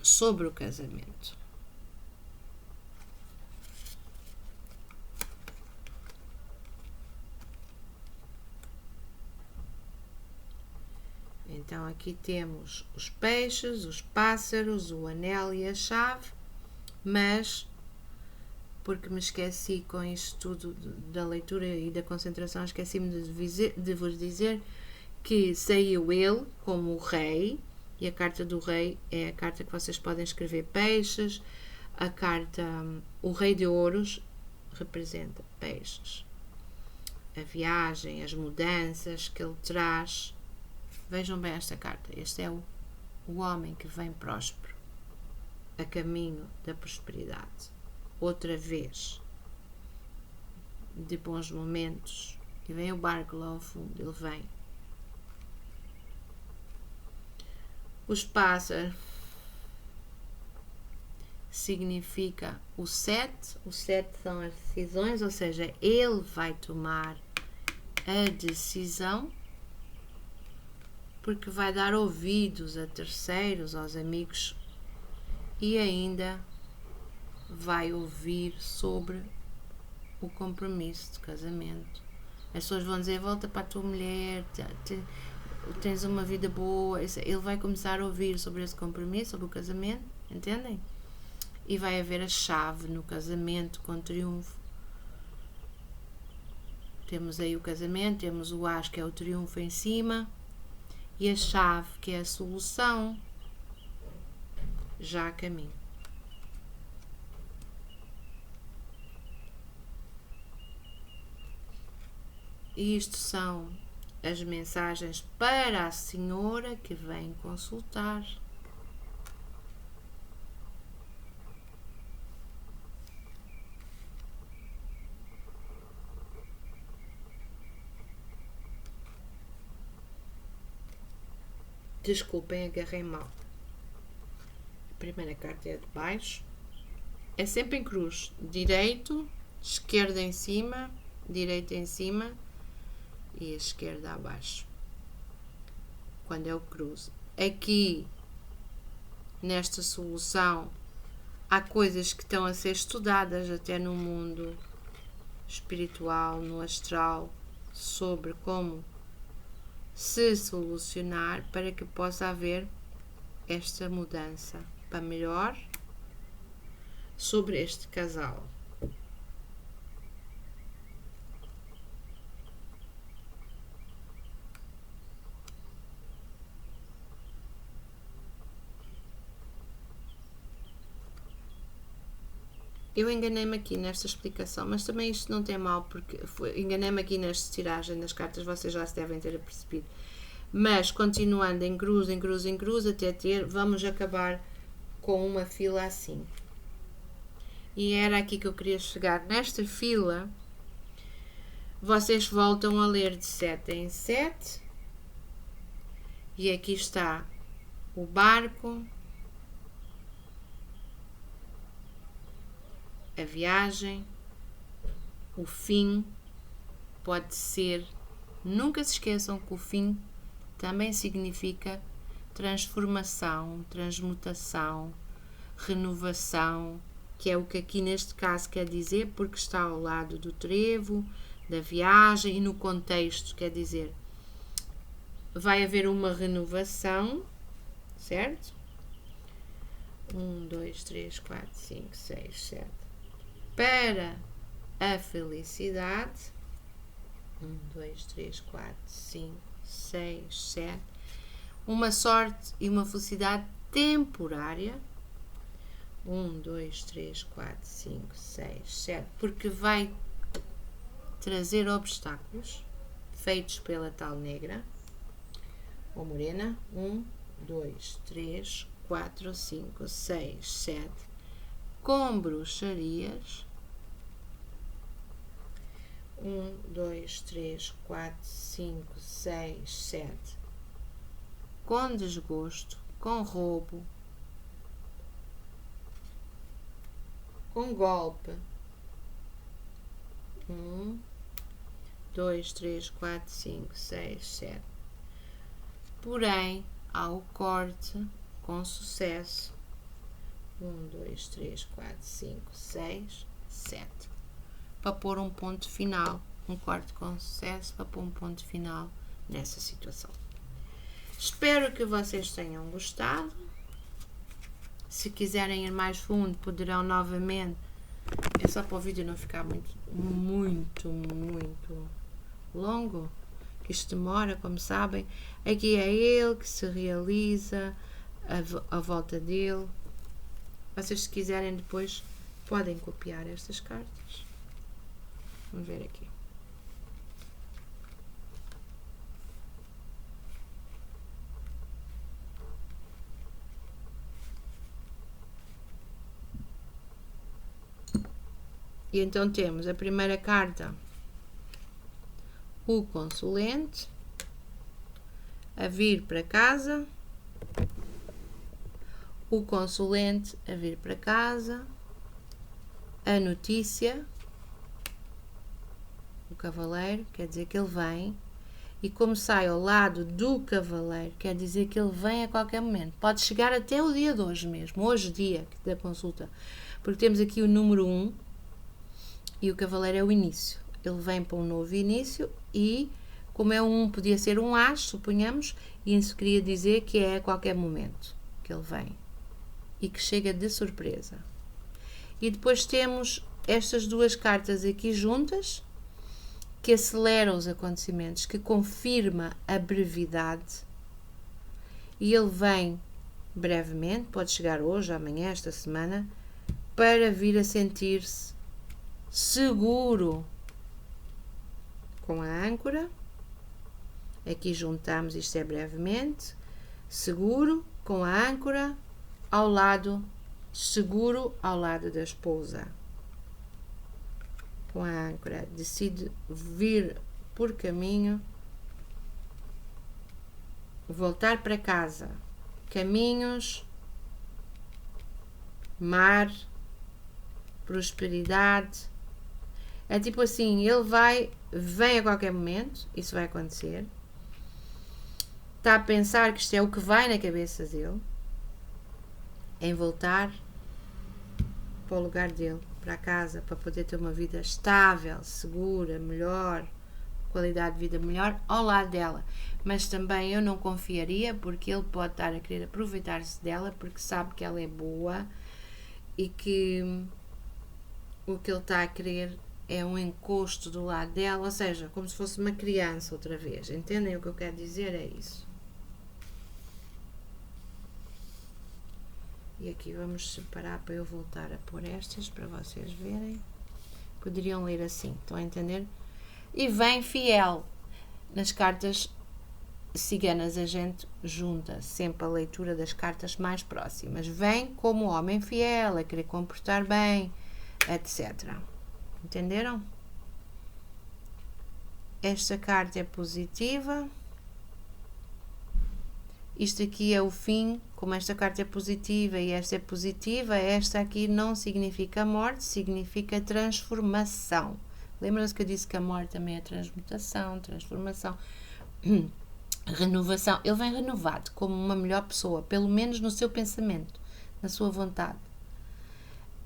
sobre o casamento. Então aqui temos os peixes, os pássaros, o anel e a chave, mas porque me esqueci com isto tudo da leitura e da concentração, esqueci-me de vos dizer que saiu ele como o rei, e a carta do rei é a carta que vocês podem escrever peixes, a carta, o rei de ouros representa peixes, a viagem, as mudanças que ele traz. Vejam bem esta carta, este é o homem que vem próspero, a caminho da prosperidade, outra vez, de bons momentos, e vem o barco lá ao fundo, ele vem. Os pássaros significa o 7 são as decisões, ou seja, ele vai tomar a decisão, porque vai dar ouvidos a terceiros, aos amigos, e ainda vai ouvir sobre o compromisso de casamento. As pessoas vão dizer, volta para a tua mulher, tens uma vida boa. Ele vai começar a ouvir sobre esse compromisso, sobre o casamento, entendem? E vai haver a chave no casamento com triunfo. Temos aí o casamento, temos o as, que é o triunfo em cima, e a chave, que é a solução, já a caminho. E isto são as mensagens para a senhora que vem consultar. Desculpem, agarrei mal. A primeira carta é de baixo. É sempre em cruz. Direito, esquerda em cima, direita em cima e a esquerda abaixo. Quando é o cruz. Aqui, nesta solução, há coisas que estão a ser estudadas até no mundo espiritual, no astral, sobre como se solucionar para que possa haver esta mudança para melhor sobre este casal. Eu enganei-me aqui nesta explicação, mas também isto não tem mal, porque enganei-me aqui nesta tiragem das cartas, vocês já se devem ter apercebido. Mas continuando em cruz, em cruz, em cruz, até ter, vamos acabar com uma fila assim. E era aqui que eu queria chegar. Nesta fila, vocês voltam a ler de 7 em 7. E aqui está o barco, a viagem, o fim. Pode ser, nunca se esqueçam que o fim também significa transformação, transmutação, renovação, que é o que aqui neste caso quer dizer, porque está ao lado do trevo, da viagem, e no contexto quer dizer vai haver uma renovação, certo? 1, 2, 3, 4, 5, 6, 7. Para a felicidade. 1, 2, 3, 4, 5, 6, 7. Uma sorte e uma felicidade temporária. 1, 2, 3, 4, 5, 6, 7. Porque vai trazer obstáculos feitos pela tal negra ou morena. 1, 2, 3, 4, 5, 6, 7. Com bruxarias. 1, 2, 3, 4, 5, 6, 7. Com desgosto, com roubo, com golpe. 1, 2, 3, 4, 5, 6, 7. Porém, há o corte com sucesso. 1, 2, 3, 4, 5, 6, 7. Para pôr um ponto final. Um corte com sucesso para pôr um ponto final nessa situação. Espero que vocês tenham gostado. Se quiserem ir mais fundo, poderão novamente. É só para o vídeo não ficar muito longo. Isto demora, como sabem. Aqui é ele que se realiza, a volta dele. Vocês, se quiserem, depois podem copiar estas cartas. Vamos ver aqui. E então temos a primeira carta, o consulente, a vir para casa, o consulente a vir para casa, a notícia, o cavaleiro, quer dizer que ele vem, e como sai ao lado do cavaleiro, quer dizer que ele vem a qualquer momento. Pode chegar até o dia de hoje mesmo, hoje dia da consulta, porque temos aqui o número 1, e o cavaleiro é o início. Ele vem para um novo início e, como é um, podia ser um as, suponhamos, e isso queria dizer que é a qualquer momento que ele vem e que chega de surpresa. E depois temos estas duas cartas aqui juntas, que aceleram os acontecimentos, que confirma a brevidade, e ele vem brevemente, pode chegar hoje, amanhã, esta semana, para vir a sentir-se seguro com a âncora. Aqui juntamos, isto é brevemente, seguro com a âncora ao lado, seguro ao lado da esposa. Com a âncora, decide vir por caminho, voltar para casa, caminhos, mar, prosperidade. É tipo assim, ele vem a qualquer momento, isso vai acontecer. Está a pensar que isto é o que vai na cabeça dele, em voltar para o lugar dele, para a casa, para poder ter uma vida estável, segura, melhor, qualidade de vida melhor, ao lado dela. Mas também eu não confiaria, porque ele pode estar a querer aproveitar-se dela, porque sabe que ela é boa e que o que ele está a querer é um encosto do lado dela, ou seja, como se fosse uma criança outra vez. Entendem o que eu quero dizer? É isso. E aqui vamos separar para eu voltar a pôr estas, para vocês verem. Poderiam ler assim, estão a entender? E vem fiel. Nas cartas ciganas a gente junta sempre a leitura das cartas mais próximas. Vem como homem fiel, a querer comportar bem, etc. Entenderam? Esta carta é positiva. Isto aqui é o fim. Como esta carta é positiva e esta é positiva, esta aqui não significa morte, significa transformação. Lembram-se que eu disse que a morte também é transmutação, transformação, renovação. Ele vem renovado como uma melhor pessoa, pelo menos no seu pensamento, na sua vontade.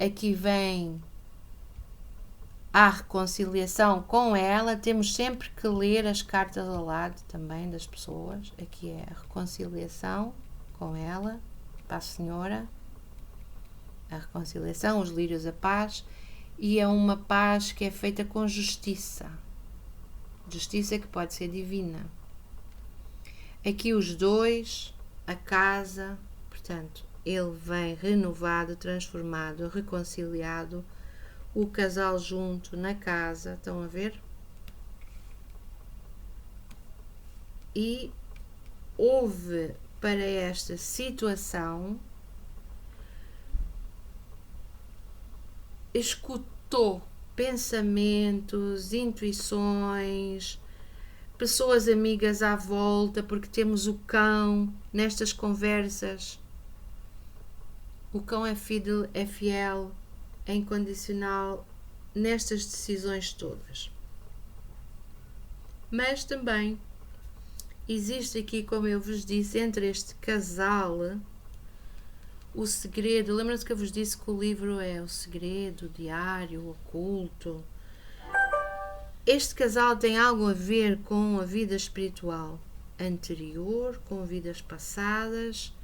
Aqui vem há reconciliação com ela, temos sempre que ler as cartas ao lado também das pessoas. Aqui é a reconciliação com ela, para a senhora, a reconciliação, os lírios, a paz, e é uma paz que é feita com justiça. Justiça que pode ser divina. Aqui os dois, a casa, portanto, ele vem renovado, transformado, reconciliado, o casal junto na casa, estão a ver? E houve para esta situação, escutou pensamentos, intuições, pessoas amigas à volta, porque temos o cão nestas conversas. O cão é fiel, é incondicional nestas decisões todas. Mas também existe aqui, como eu vos disse, entre este casal, o segredo. Lembram-se que eu vos disse que o livro é o segredo, o diário, o oculto. Este casal tem algo a ver com a vida espiritual anterior, com vidas passadas.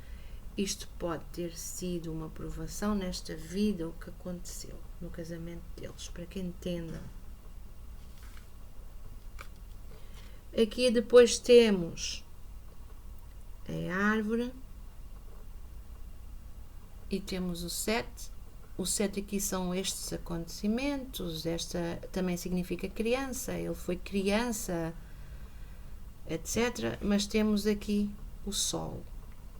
Isto pode ter sido uma provação nesta vida, o que aconteceu no casamento deles, para que entendam. Aqui depois temos a árvore e temos o 7. O 7 aqui são estes acontecimentos, esta também significa criança, ele foi criança, etc. Mas temos aqui o sol,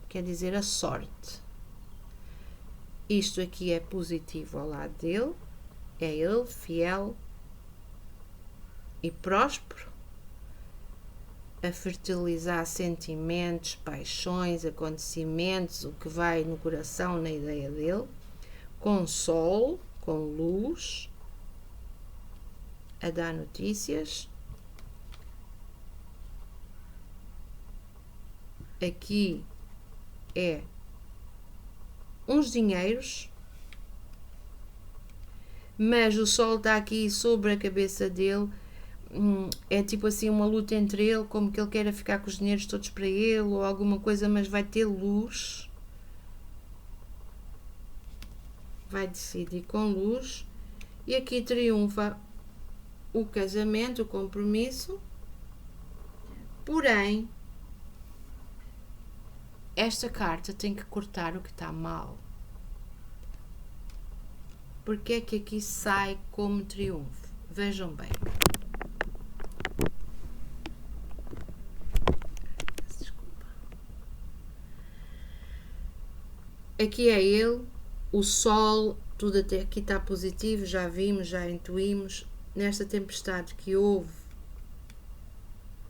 quer dizer a sorte. Isto aqui é positivo ao lado dele, é ele fiel e próspero, a fertilizar sentimentos, paixões, acontecimentos, o que vai no coração, na ideia dele, com sol, com luz, a dar notícias. Aqui é uns dinheiros, mas o sol está aqui sobre a cabeça dele. É tipo assim uma luta entre ele, como que ele quer ficar com os dinheiros todos para ele ou alguma coisa, mas vai ter luz, vai decidir com luz. E aqui triunfa o casamento, o compromisso. Porém, esta carta tem que cortar o que está mal. Porque é que aqui sai como triunfo? Vejam bem. Desculpa. Aqui é ele, o sol, tudo até aqui está positivo, já vimos, já intuímos. Nesta tempestade que houve,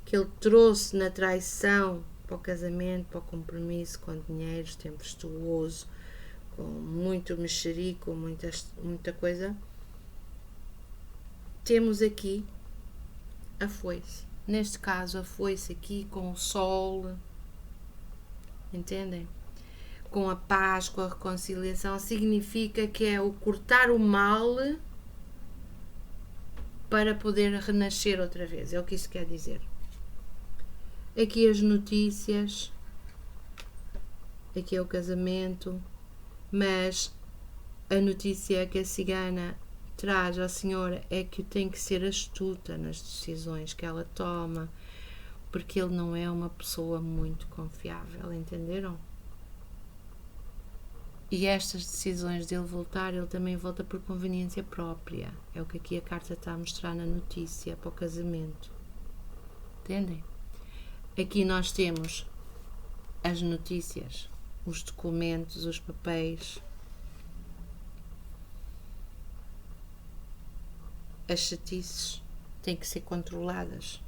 que ele trouxe na traição para o casamento, para o compromisso, com dinheiros, tempestuoso, com muito mexerico, muita coisa. Temos aqui a foice. Neste caso, a foice aqui com o sol, entendem? Com a paz, com a reconciliação, significa que é o cortar o mal para poder renascer outra vez. É o que isso quer dizer. Aqui as notícias, aqui é o casamento, mas a notícia que a cigana traz à senhora é que tem que ser astuta nas decisões que ela toma, porque ele não é uma pessoa muito confiável, entenderam? E estas decisões dele voltar, ele também volta por conveniência própria. É o que aqui a carta está a mostrar na notícia para o casamento. Entendem? Aqui nós temos as notícias, os documentos, os papéis, as chatices têm que ser controladas.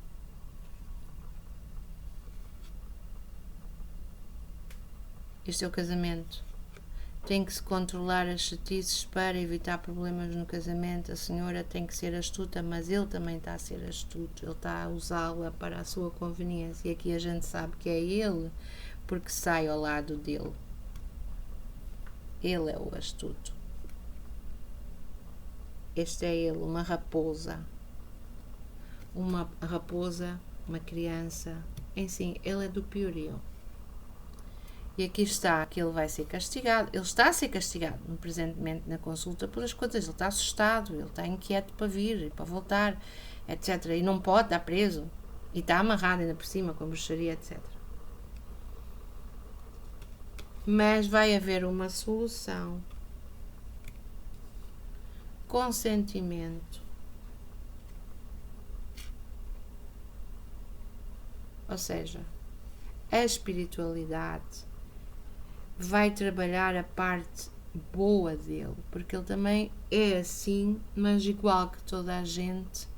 Este é o casamento. Tem que se controlar as chatices para evitar problemas no casamento. A senhora tem que ser astuta, mas ele também está a ser astuto. Ele está a usá-la para a sua conveniência. E aqui a gente sabe que é ele, porque sai ao lado dele. Ele é o astuto. este é ele, uma raposa, uma criança, em si, ele é do Piorio. E aqui está que ele vai ser castigado, ele está a ser castigado presentemente na consulta por as coisas, ele está assustado, ele está inquieto para vir, para voltar, etc. E não pode estar preso, e está amarrado ainda por cima com a bruxaria, etc. Mas vai haver uma solução. Consentimento. Ou seja, a espiritualidade vai trabalhar a parte boa dele, porque ele também é assim, mas igual que toda a gente,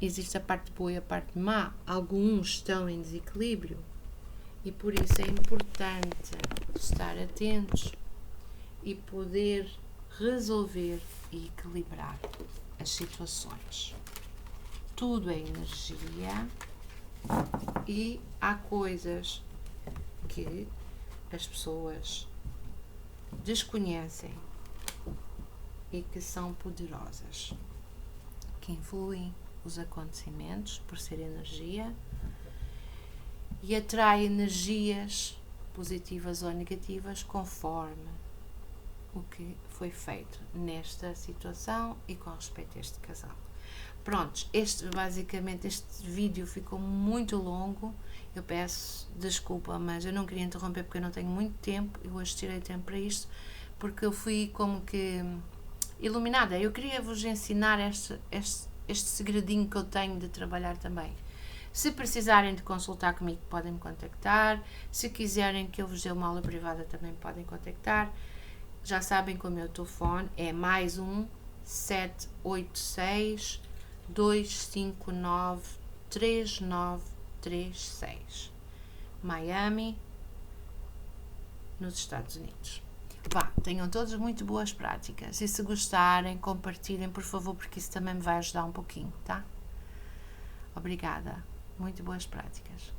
existe a parte boa e a parte má. Alguns estão em desequilíbrio e por isso é importante estar atentos e poder resolver e equilibrar as situações. Tudo é energia e há coisas que as pessoas desconhecem e que são poderosas, que influem os acontecimentos por ser energia e atrai energias positivas ou negativas conforme o que foi feito nesta situação e com respeito a este casal. Prontos, basicamente este vídeo ficou muito longo, eu peço desculpa, mas eu não queria interromper porque eu não tenho muito tempo, eu hoje tirei tempo para isto, porque eu fui como que iluminada, eu queria vos ensinar este segredinho que eu tenho de trabalhar também. Se precisarem de consultar comigo, podem me contactar, se quiserem que eu vos dê uma aula privada, também podem contactar, já sabem que o meu telefone é mais 786 259 3936, Miami, nos Estados Unidos. Tenham todos muito boas práticas e se gostarem, compartilhem, por favor, porque isso também me vai ajudar um pouquinho, tá? Obrigada, muito boas práticas.